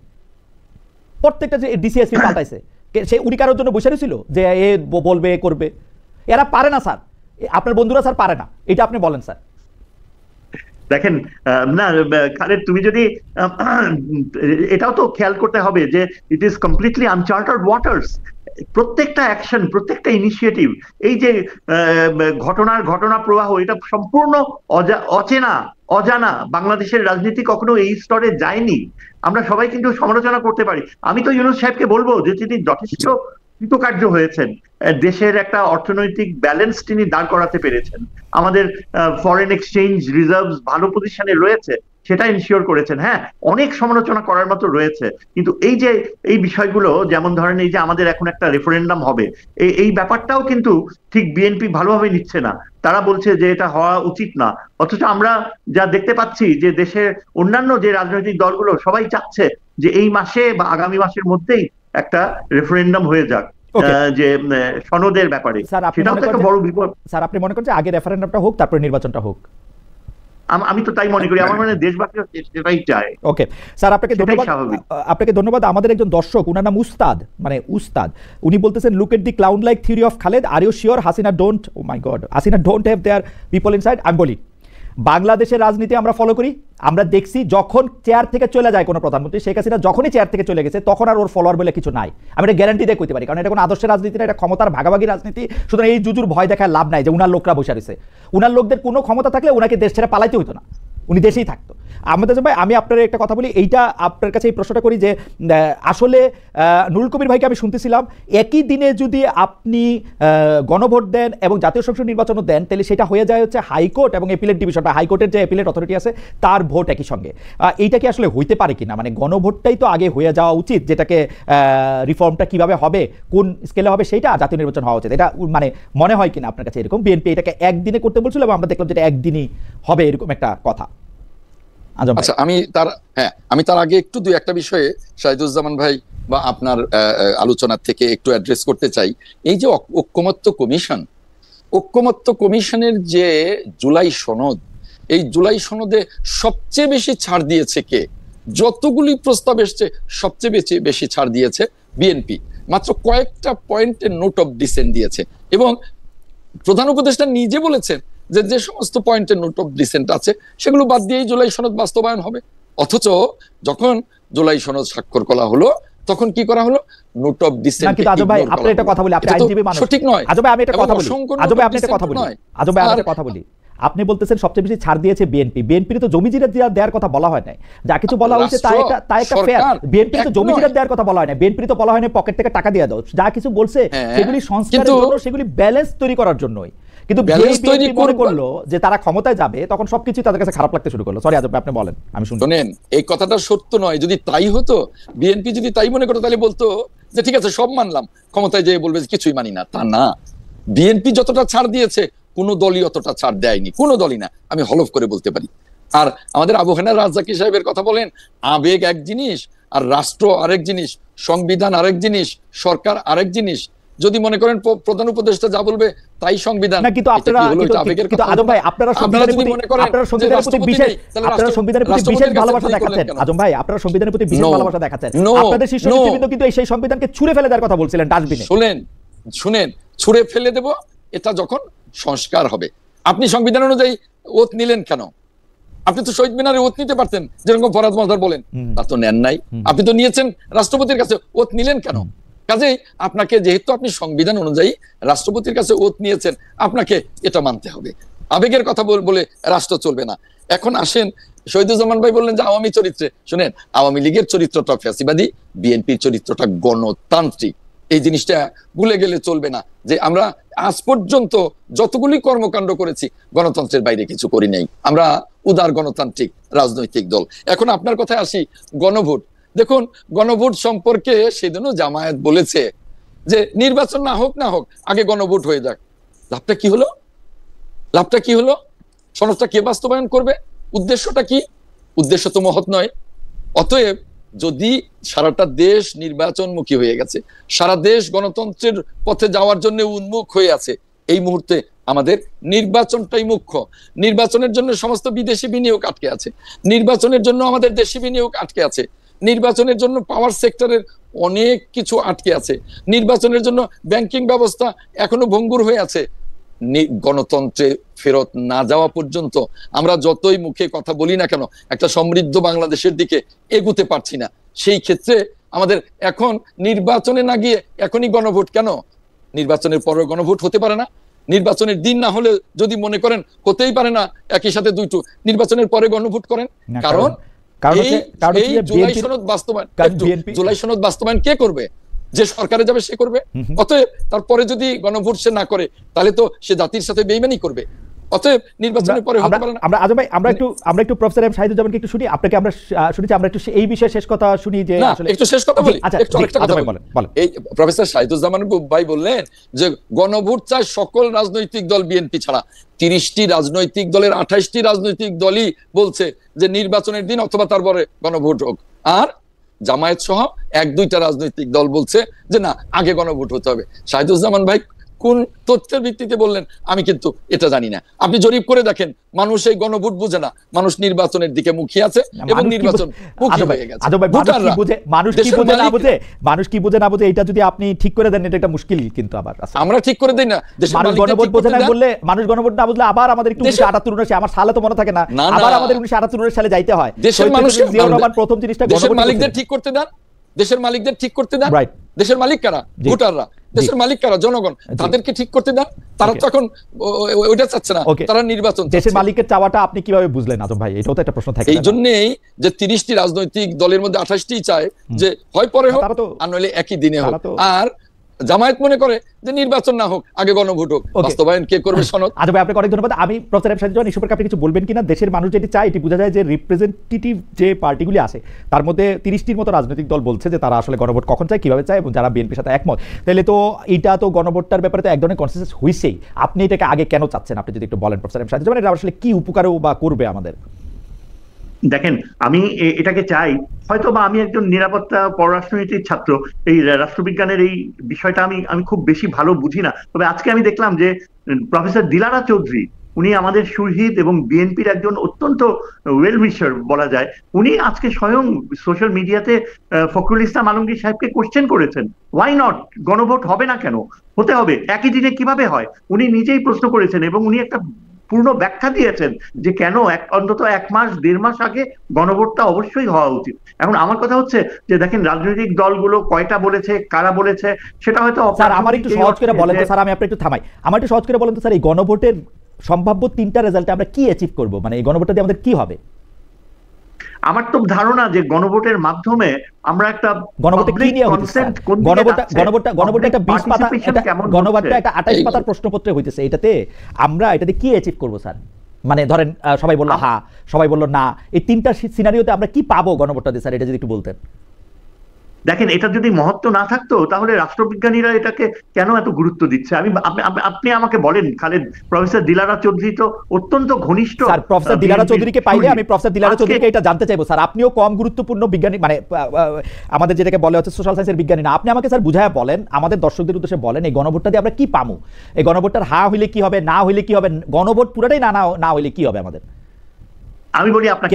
প্রত্যেকটা যে ডিসিএসপি পাল্টাইছে। সে উনি কারোর জন্য বসে ছিল যে এ বলবে করবে? এরা পারে না স্যার, আপনার বন্ধুরা স্যার পারে না, এটা আপনি বলেন স্যার। দেখেন না খালেদ, তুমি যদি এটাও তো খেয়াল করতে হবে যে ইট ইজ কমপ্লিটলি আনচার্টার্ড ওয়াটার্স। প্রত্যেকটা অ্যাকশন, প্রত্যেকটা ইনিশিয়েটিভ, এই যে ঘটনা প্রবাহ, এটা সম্পূর্ণ অজানা। বাংলাদেশের রাজনীতি কখনো এই স্তরে যায়নি। আমরা সবাই কিন্তু সমালোচনা করতে পারি। আমি তো ইউনূস সাহেবকে বলবো যে তিনি যথেষ্ট কৃতকার্য হয়েছেন, দেশের একটা অর্থনৈতিক ব্যালেন্স তিনি দাঁড় করাতে পেরেছেন, আমাদের ফরেন এক্সচেঞ্জ রিজার্ভস ভালো পজিশনে রয়েছে, সেটা ইনশিওর করেছেন। হ্যাঁ, অনেক সমালোচনা করার মতো রয়েছে, কিন্তু এই যে এই বিষয়গুলো, যেমন ধরেন এই যে আমাদের এখন একটা রেফারেন্ডাম হবে, এই ব্যাপারটাও কিন্তু ঠিক বিএনপি ভালোভাবে নিচ্ছে না। তারা বলছে যে এটা হওয়া উচিত না, অথচ আমরা যা দেখতে পাচ্ছি যে দেশের অন্যান্য যে রাজনৈতিক দলগুলো সবাই চাচ্ছে যে এই মাসে বা আগামী মাসের মধ্যেই একটা রেফারেন্ডাম হয়ে যাক যে সনদের ব্যাপারে। সেটাও তো একটা বড় বিপদ। স্যার আপনি মনে করেন যে আগে রেফারেন্ডামটা হোক, তারপরে নির্বাচনটা হোক? আমি তো তাই মনে করি, আমার মানে দেশবাসী সেটাই চায়। ওকে স্যার, আপনাকে ধন্যবাদ। আমাদের একজন দর্শক, উনার নাম উস্তাদ, মানে উস্তাদ, উনি বলতেছেন look at the clown like theory of Khaled, are you sure Hasina don't, oh my god, Hasina don't have their people inside? আমি বলি, বাংলাদেশের রাজনীতি আমরা ফলো করি, আমরা দেখছি যখন চেয়ার থেকে চলে যায় কোনো প্রধানমন্ত্রী, শেখ হাসিনা যখনই চেয়ার থেকে চলে গেছে তখন আর ওর ফলোয়ার বলে কিছু নাই। আমি এটা গ্যারান্টি দিয়ে কইতে পারি, কারণ এটা কোনো আদর্শের রাজনীতি না, এটা ক্ষমতার ভাগাভাগি রাজনীতি। সুতরাং এই জুজুর ভয় দেখায় লাভ নাই যে উনার লোকরা বসে রয়েছে। উনার লোকদের কোনো ক্ষমতা থাকলে ওনাকে দেশ ছেড়ে পালাইতে হইতো না, উনি দেশেই থাকতো। আমাদের ভাই, আমি আপনার একটা কথা বলি, এইটা আপনার কাছে এই প্রশ্নটা করি যে আসলে নুরুল কবির ভাইকে আমি শুনতেছিলাম, একই দিনে যদি আপনি গণভোট দেন এবং জাতীয় সংসদ নির্বাচনও দেন, তাহলে সেটা হয়ে যায় হচ্ছে হাইকোর্ট এবং এপিলেট ডিভিশন বা হাইকোর্টের যে এপিলেট অথরিটি আছে তার ভোট একই সঙ্গে। এইটা কি আসলে হইতে পারে কিনা? মানে গণভোটটাই তো আগে হয়ে যাওয়া উচিত, যেটাকে রিফর্মটা কিভাবে হবে, কোন স্কেলে হবে, সেইটা জাতীয় নির্বাচন হওয়া উচিত। এটা মানে মনে হয় কিনা আপনার কাছে? এরকম বিএনপি এটাকে একদিনে করতে বলছিল এবং আমরা দেখলাম যেটা একদিনই হবে, এরকম একটা কথা। আচ্ছা, আমি তার আগে একটু দুই একটা বিষয়ে শাহিদুজ্জামান ভাই বা আপনার আলোচনার থেকে একটু অ্যাড্রেস করতে চাই। এই যে ঐকমত্য কমিশন, ঐকমত্য কমিশনের যে জুলাই সনদ, এই জুলাই সনদে সবচেয়ে বেশি ছাড় দিয়েছে কে? যতগুলি প্রস্তাব এসছে সবচেয়ে বেশি ছাড় দিয়েছে বিএনপি। মাত্র কয়েকটা পয়েন্টে নোট অফ ডিসেন্ট দিয়েছে, এবং প্রধান উপদেষ্টা নিজে বলেছেন যে যে সমস্ত পয়েন্টে নোট অফ ডিসেন্ট আছে সেগুলো বাদ দিয়েই জুলাই সনদ বাস্তবায়ন হবে। অথচ যখন জুলাই সনদ স্বাক্ষর করা হলো তখন কি করা হলো? Note of dissent. কিন্তু আজব ভাই, আপনি একটা কথা বলি, আপনি আইনজীবী মানুষ, সঠিক নয়। আজব ভাই, আমি একটা কথা বলি, আজব ভাই, আপনি একটা কথা বলি, আজব ভাই, আমি একটা কথা বলি। আপনি বলতেছেন সবচেয়ে বেশি ছাড় দিয়েছে বিএনপি। বিএনপির তো জমি জিরাত দেওয়ার কথা বলা হয় নাই, যা কিছু বলা হয়েছে তাই একটা ফেয়ার। বিএনপি তো জমি জিরাত দেওয়ার কথা বলা হয় না, বিএনপি তো বলা হয় না পকেট থেকে টাকা দিয়ে দাও। যা কিছু বলছে সেগুলি সংস্কারের জন্য, সেগুলি ব্যালেন্স তৈরি করার জন্যই। কিন্তু বিএনপি মনে করলো যে তারা ক্ষমতায় যাবে, তখন সবকিছু তাদের কাছে খারাপ লাগতে শুরু করলো। সরি আজব ভাই, আপনি বলেন, আমি শুনেন। এই কথাটা সত্য নয়। যদি তাই হতো, বিএনপি যদি তাই মনে করতো, তাহলে বলতো যে ঠিক আছে সব মানলাম, ক্ষমতায় যেয়ে বলবে যে কিছুই মানি না। তা না, বিএনপি যতটা ছাড় দিয়েছে কোন দলই অতটা ছাড় দেয়নি, কোন দলই না, আমি হলফ করে বলতে পারি। আর আমাদের আবু হানিফ রাজ্জাকী সাহেবের কথা বলেন, আবেগ এক জিনিস আর রাষ্ট্র আরেক জিনিস, সংবিধান আরেক জিনিস, সরকার আরেক জিনিস। যদি মনে করেন প্রধান উপদেষ্টা যা বলবে তাই সংবিধান, না, কিন্তু আপনারা কিন্তু আজম ভাই, আপনারা সংবিধানের প্রতি বিশেষ ভালোবাসা দেখাচ্ছেন। আজম ভাই, আপনারা সংবিধানের প্রতি বিশেষ ভালোবাসা দেখাচ্ছেন। আপনাদের শীর্ষ নেতৃবৃন্দ কিন্তু সেই সংবিধানকে ছুঁড়ে ফেলে দেওয়ার কথা বলছিলেন ডাস্টবিনে। শুনেন, ছুঁড়ে ফেলে দেব এটা যখন সংস্কার হবে। আপনি সংবিধান অনুযায়ী ওত নিলেন কেন? আপনি তো শহীদ মিনারে ওত নিতে পারতেন, যেরকম ফরাদ মজদার বলেন, তা তো নেন নাই। আপনি তো নিয়েছেন রাষ্ট্রপতির কাছে, ওত নিলেন কেন? কাজেই আপনাকে, যেহেতু আপনি সংবিধান অনুযায়ী রাষ্ট্রপতির কাছে ওত নিয়েছেন, আপনাকে এটা মানতে হবে। আবেগের কথা বলে রাষ্ট্র চলবে না। এখন আসেন, শহীদুজ্জামান ভাই বললেন যে আওয়ামী চরিত্রে, শুনেন, আওয়ামী লীগের চরিত্রটা ফ্যাসিবাদী, বিএনপির চরিত্রটা গণতান্ত্রিক। এই জিনিসটা ভুলে গেলে চলবে না যে আমরা আজ পর্যন্ত যতগুলি কর্মকাণ্ড করেছি গণতন্ত্রের বাইরে কিছু করি নাই। আমরা উদার গণতান্ত্রিক রাজনৈতিক দল। এখন আপনার কথায় আসি, গণভোট। দেখুন, গণভোট সম্পর্কে সেদিনও জামায়াত বলেছে যে নির্বাচন না হোক আগে গণভোট হয়ে যাক। লাভটা কি হলো? সনদটা কে বাস্তবায়ন করবে? উদ্দেশ্যটা কি? উদ্দেশ্য তো মহৎ নয়। অতএব যদি সারাটা দেশ নির্বাচনমুখী হয়ে গেছে, সারা দেশ গণতন্ত্রের পথে যাওয়ার জন্য উন্মুখ হয়ে আছে, এই মুহূর্তে আমাদের নির্বাচনটাই মুখ্য। নির্বাচনের জন্য সমস্ত বিদেশি বিনিয়োগ আটকে আছে, নির্বাচনের জন্য আমাদের দেশি বিনিয়োগ আটকে আছে, নির্বাচনের জন্য পাওয়ার সেক্টরের অনেক কিছু আটকে আছে, নির্বাচনের জন্য ব্যাংকিং ব্যবস্থা এখনো ভঙ্গুর হয়ে আছে। গণতন্ত্রে ফেরত না যাওয়া পর্যন্ত আমরা যতই মুখে কথা বলি না কেন, একটা সমৃদ্ধ বাংলাদেশের দিকে এগুতে পারছি না। সেই ক্ষেত্রে আমাদের এখন নির্বাচনে না গিয়ে এখনই গণভোট কেন? নির্বাচনের পরে গণভোট হতে পারে না? নির্বাচনের দিন না হলে যদি মনে করেন হতেই পারে না, একই সাথে দুইটো, নির্বাচনের পরে গণভোট করেন। কারণ এই জুলাই সনদ বাস্তবায়ন কে করবে? যে সরকারে যাবে সে করবে। অতএব তারপরে যদি গণভোট সে না করে, তাহলে তো সে জাতির সাথে বেইমানি করবে। অতএব নির্বাচনের পরে হতে পারে না। আমরা একটু প্রফেসর এম শাহিদুজ্জামানকে একটু শুনি। আপনাকে আমরা শুনেছি, আমরা একটু এই বিষয়ে শেষ কথা শুনি যে আসলে একটু শেষ কথা বলি। এই প্রফেসর শাহিদুজ্জামান ভাই বললেন যে গণভোট চায় সকল রাজনৈতিক দল, বিএনপি ছাড়া। 30টি রাজনৈতিক দলের 28টি রাজনৈতিক দলই বলছে যে নির্বাচনের দিন অথবা তারপরে গণভোট হোক। আর জামায়াত সহ 1-2টা রাজনৈতিক দল বলছে যে না, আগে গণভোট হতে হবে। শাহিদুজ্জামান ভাই কোন তথ্যের ভিত্তিতে বললেন আমি কিন্তু এটা জানি না। আপনি জরিপ করে দেখেন, মানুষ এই গণভোট বুঝে না, মানুষ নির্বাচনের দিকে মুখিয়ে আছে এবং নির্বাচন মুখী হয়ে গেছে। মানুষ কি বুঝে না বুঝে এটা যদি আপনি ঠিক করে দেন, এটা একটা মুশকিল। কিন্তু আবার আমরা ঠিক করে দেই না। মানুষ গণভোট বোঝে না বললে, মানুষ গণভোট না বুঝলে আবার আমাদের একটু 1978 আমার সালে তো মনে থাকে না, আবার আমাদের 1978 সালে যাইতে হয়। দেশের মানুষকে প্রথম জিনিসটা দেশের মালিকদের ঠিক করতে দেন, দেশের মালিকদের ঠিক করতে দেন। দেশের মালিক কারা? ভোটাররা। দেশের মালিক কারা? জনগণ। তাদেরকে ঠিক করতে দেন। তারা তখন ওইটা চাচ্ছে না, তারা নির্বাচন। দেশের মালিকের চাওয়াটা আপনি কিভাবে বুঝলেন আজম ভাই? এটাও তো একটা প্রশ্ন থাকে। এই জন্যই যে 30টি রাজনৈতিক দলের মধ্যে 28টি চায় যে হয় পরে হোক আর নইলে একই দিনে হোক। আর জামায়াত মনে করে যে নির্বাচন না হোক, আগে গণভোট হোক। বাস্তবায়ন কে করবে সনদ? আচ্ছা ভাই, আপনাকে অনেক ধন্যবাদ। আমি প্রফেসর এম শাহিদুজ্জামান, এই সম্পর্কে আপনি কিছু বলবেন কিনা? দেশের মানুষ যেটি চায় এটি বোঝা যায় যে রিপ্রেজেন্টেটিভ যে পার্টিগুলি আছে তার মধ্যে 30টির মতো রাজনৈতিক দল বলছে যে তারা আসলে গণভোট কখন চায়, কিভাবে চায়, এবং যারা বিএনপির সাথে একমত। তাহলে তো এটা তো গণভোটটার ব্যাপারে তো এক ধরনের কনসেনসাস হইছেই। আপনি এটাকে আগে কেন চাচ্ছেন? আপনি যদি একটু বলেন প্রফেসর এম শাহিদুজ্জামান, এটা আসলে কি উপকারও বা করবে আমাদের? দেখেন, আমি এটাকে চাই, হয়তো বা আমি একজন নিরাপত্তা পররাষ্ট্রনীতির ছাত্র, এই রাষ্ট্রবিজ্ঞানের এই বিষয়টা আমি খুব বেশি ভালো বুঝি না। তবে আজকে আমি দেখলাম যে প্রফেসর দিলারা চৌধুরী, উনি আমাদের সুরহিত এবং বিএনপির একজন অত্যন্ত ওয়েল উইশার বলা যায়, উনি আজকে স্বয়ং সোশ্যাল মিডিয়াতে ফখরুল ইসলাম আলমগীর সাহেবকে কোশ্চেন করেছেন, ওয়াই নট, গণভোট হবে না কেন, হতে হবে, একই দিনে কিভাবে হয়, উনি নিজেই প্রশ্ন করেছেন এবং উনি একটা পূর্ণ ব্যাখ্যা দিয়েছেন যে কেন অন্তত 1 মাস 1.5 মাস আগে গণভোটটা অবশ্যই হওয়া উচিত। এখন আমার কথা হচ্ছে যে দেখেন রাজনৈতিক দলগুলো কয়টা বলেছে, কারা বলেছে, সেটা হয়তো স্যার আমার একটু সহজ করে বলেন তো স্যার, আমি আপনাকে একটু থামাই, আমার একটু সহজ করে বলেন তো স্যার, এই গণভোটের সম্ভাব্য 3টা রেজাল্টে আমরা কি অ্যাচিভ করব, মানে এই গণভোটটা দিয়ে আমাদের কি হবে? আমার তো ধারণা যে গণভোটের মাধ্যমে আমরা একটা গণভোটে কি নিয়ে হচ্ছে, গণভোটটা একটা 20 পাতা, গণভোটটা একটা 28 পাতার প্রশ্নপত্রে হইতেছে, এটাতে আমরা এটাতে কি অ্যাচিভ করব স্যার? মানে ধরেন সবাই বললো হ্যাঁ, সবাই বললো না, এই 3টা সিনারিওতে আমরা কি পাবো গণভোটটা দিয়ে স্যার, এটা যদি একটু বলতেন। দেখেন, এটা যদি মহত্ব না থাকতো তাহলে রাষ্ট্রবিজ্ঞানীরা এটাকে কেন এত গুরুত্ব দিচ্ছে? আপনি আমাকে বলেন খালেদ, প্রফেসর দিলারা চৌধুরী তো অত্যন্ত ঘনিষ্ঠ। স্যার প্রফেসর দিলারা চৌধুরীকে পাইলে আমি প্রফেসর দিলারা চৌধুরীকে এটা জানতে চাইবো স্যার, আপনিও কম গুরুত্বপূর্ণ বিজ্ঞানী, মানে আমাদের যেটাকে বলে হচ্ছে সোশ্যাল সায়েন্সের বিজ্ঞানী না, আপনি আমাকে স্যার বুঝায় বলেন, আমাদের দর্শকদের উদ্দেশ্যে বলেন এই গণভোটটা দিয়ে আমরা কি পামু, এই গণভোটটার হ্যাঁ হইলে কি হবে, না হইলে কি হবে, গণভোট পুরোটাই না হইলে কি হবে আমাদের? আমি বলি আপনাকে,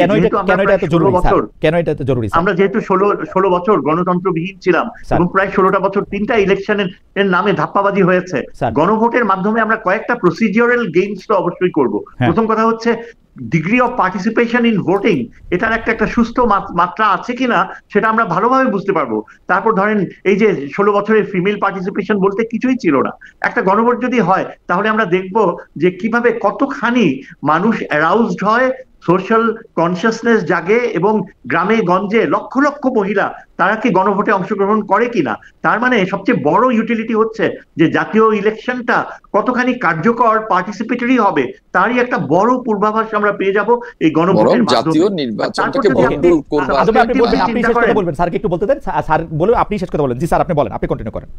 কেন এটা এত জরুরি? আমরা যেহেতু 16 বছর গণতন্ত্রবিহীন ছিলাম এবং প্রায় 16টা বছর 3টা ইলেকশনের নামে ধাপ্পাবাজি হয়েছে, গণভোটের মাধ্যমে আমরা কয়েকটা প্রসিডিউরাল গেইনস তো অবশ্যই করব। প্রথম কথা হচ্ছে degree of participation in voting, এটার একটা সুস্থ মাত্রা আছে কিনা সেটা আমরা ভালোভাবে বুঝতে পারবো। তারপর ধরেন এই যে 16 বছরের ফিমেল পার্টিসিপেশন বলতে কিছুই ছিল না, একটা গণভোট যদি হয় তাহলে আমরা দেখব যে কিভাবে কতখানি মানুষ অ্যারাউজড হয়, সোশ্যাল কনসিয়াসনেস জাগে এবং গ্রামে গঞ্জে লক্ষ লক্ষ মহিলা তারা কি গণভোটে অংশগ্রহণ করে কিনা। তার মানে সবচেয়ে বড় ইউটিলিটি হচ্ছে যে জাতীয় ইলেকশনটা কতখানি কার্যকর, পার্টিসিপেটরি হবে, তারই একটা বড় পূর্বাভাস আমরা পেয়ে যাব এই গণভোটের মাধ্যমে। জাতীয় নির্বাচনটাকে ভণ্ডুল করবার, আপনি শেষ কথা বলবেন, স্যারকে একটু বলতে দেন, স্যার বলুন, আপনি শেষ কথা বলেন। জি স্যার আপনি বলেন, আপনি কন্টিনিউ করেন।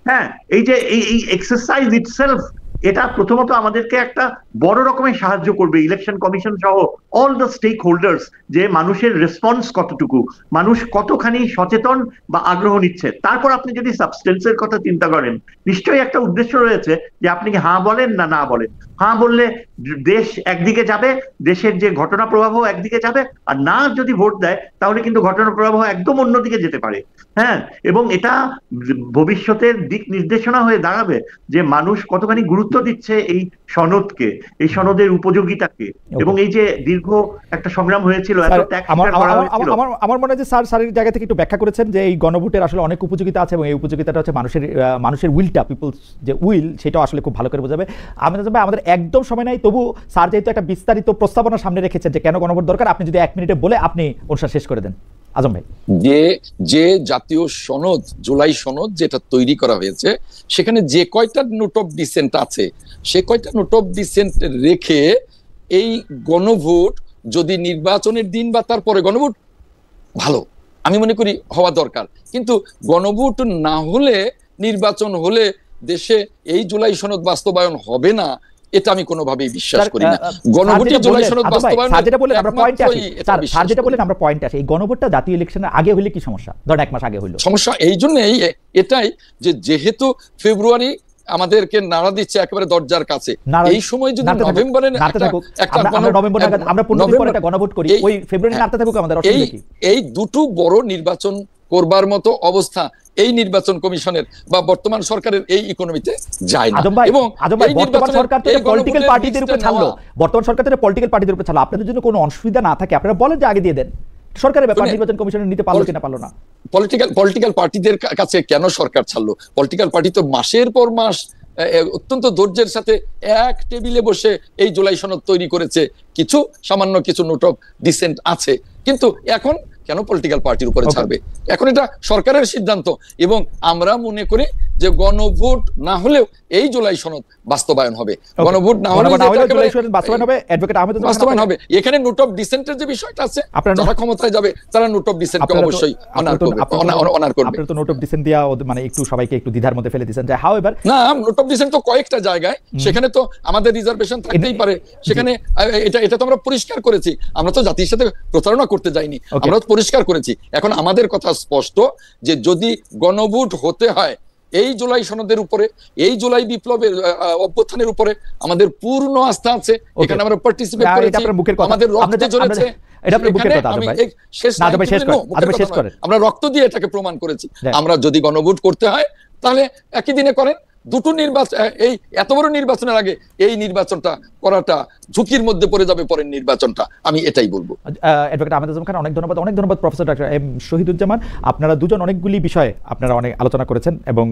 হ্যাঁ, এই যে এই এক্সারসাইজ ইটসেলফ, এটা প্রথমত আমাদেরকে একটা বড় রকমের সাহায্য করবে, ইলেকশন কমিশন সহ অল দ্য স্টেক হোল্ডার্স, যে মানুষের রেসপন্স কতটুকু, মানুষ কতখানি সচেতন বা আগ্রহ নিচ্ছে। তারপর আপনি যদি সাবস্টেন্সের কথা চিন্তা করেন, নিশ্চয়ই একটা উদ্দেশ্য রয়েছে যে আপনি কি হ্যাঁ বলেন না বলেন। হ্যাঁ বললে দেশ একদিকে যাবে, দেশের যে ঘটনা প্রবাহ একদিকে যাবে, আর না যদি ভোট দেয় তাহলে কিন্তু ঘটনা প্রবাহ একদম অন্যদিকে যেতে পারে। হ্যাঁ, এবং এটা ভবিষ্যতের দিক নির্দেশনা হয়ে দাঁড়াবে যে মানুষ কতখানি গুরুত্ব দিচ্ছে এই সনদকে, এই সনদের উপযোগিতাকে, এবং এই যে দীর্ঘ একটা সংগ্রাম হয়েছিল, আমার মনে হয় যে স্যারের জায়গা থেকে একটু ব্যাখ্যা করেছেন যে এই গণভোটের আসলে অনেক উপযোগিতা আছে এবং এই উপযোগিতাটা হচ্ছে মানুষের উইলটা, পিপলস যে উইল, সেটা আসলে খুব ভালো করে বোঝাবে। আমাদের একদম সময় নাই, তবু স্যার যেহেতু একটা বিস্তারিত প্রস্তাবনা সামনে রেখেছেন যে কেন গণভোট দরকার, আপনি যদি 1 মিনিটে বলে আপনি অনুষ্ঠান শেষ করে দেন। আজম ভাই, যে জাতীয় সনদ, জুলাই সনদ যেটা তৈরি করা হয়েছে, সেখানে যে কয়টা নোট অফ ডিসেন্ট আছে, সে কয়টা নোট অফ ডিসেন্ট রেখে এই গণভোট যদি নির্বাচনের দিন বা তারপরে গণভোট ভালো, আমি মনে করি হওয়া দরকার। কিন্তু গণভোট না হলে, নির্বাচন হলে দেশে এই জুলাই সনদ বাস্তবায়ন হবে না, এটা আমি কোনোভাবেই বিশ্বাস করি না। গণভোটে জুলাই সনদ বাস্তবায়ন, স্যার যেটা বলেন আমরা পয়েন্টে আসি, এই গণভোটটা জাতীয় ইলেকশনের আগে হইলে কি সমস্যা? ধরেন 1 মাস আগে হইলো সমস্যা এই জন্যই, এটাই যে যেহেতু ফেব্রুয়ারি আমাদেরকে নাড়া দিচ্ছে একেবারে দরজার কাছে, এই সময় যদি নভেম্বরে গণভোট করি, ওই ফেব্রুয়ারি নাড়তে থাকুক, আমাদের এই দুটো বড় নির্বাচন করবার মতো অবস্থা এই নির্বাচন কমিশনের বা বর্তমান সরকারের এই ইকোনমিতে যায় না। এবং বর্তমান সরকার তো পলিটিক্যাল পার্টিদের উপরে ছাড়লো, আপনাদের জন্য কোনো অসুবিধা না থাকে আপনারা বলেন যে আগে দিয়ে দেন, সরকারের ব্যাপার, নির্বাচন কমিশনের নিতে পারলো কিনা পারলো না। পলিটিক্যাল পার্টিদের কাছে কেন সরকার ছাড়লো? পলিটিক্যাল পার্টি তো মাসের পর মাস অত্যন্ত ধৈর্যের সাথে এক টেবিলে বসে এই জুলাই সনদ তৈরি করেছে, সামান্য কিছু নোট অফ ডিসেন্ট আছে, কিন্তু এখন কেন পলিটিক্যাল পার্টির উপরে ছাড়বে? এখন এটা সরকারের সিদ্ধান্ত, এবং আমরা মনে করি যে গণভোট না হলেও এই জুলাই সনদ বাস্তবায়ন হবে। গণভোট না হলে বাস্তবায়ন হবে। এখানে নোট অফ ডিসেন্টের যে বিষয়টা আছে, যারা ক্ষমতায় যাবে তারা নোট অফ ডিসেন্টকে অবশ্যই অনার করবে। আপনারা তো নোট অফ ডিসেন্ট দিয়া মানে একটু সবাইকে একটু দ্বিধার মধ্যে ফেলে দিয়েছেন। হাউএভার না, নোট অফ ডিসেন্ট তো কয়েকটা জায়গায়, সেখানে তো আমাদের রিজার্ভেশন থাকতেই পারে, সেখানে এটা তো আমরা পরিষ্কার করেছি, আমরা তো জাতির সাথে প্রতারণা করতে যাইনি, আমরা পরিষ্কার করেছি। এখন আমাদের কথা স্পষ্ট যে যদি গণভোট হতে হয় এই জুলাই সনদের উপরে, এই জুলাই বিপ্লবের অভ্যুত্থানের উপরে আমাদের পূর্ণ আস্থা আছে। এখানে আমরা পার্টিসিপেট করেছি, আমাদের রক্তে ঝরেছে। আমরা রক্ত দিয়ে এটাকে প্রমাণ করেছি। আমরা যদি গণভোট করতে হয় তাহলে একই দিনে করেন। দুটো নির্বাচন, এই এত বড় নির্বাচনের আগে এই নির্বাচনটা করাটা ঝুঁকির মধ্যে পড়ে যাবে পরের নির্বাচনটা, আমি এটাই বলবো। অ্যাডভোকেট আহমেদ আজম খান, অনেক ধন্যবাদ প্রফেসর ডক্টর এম শহীদুজ্জামান। আপনারা দুজন অনেকগুলি বিষয়ে আপনারা অনেক আলোচনা করেছেন এবং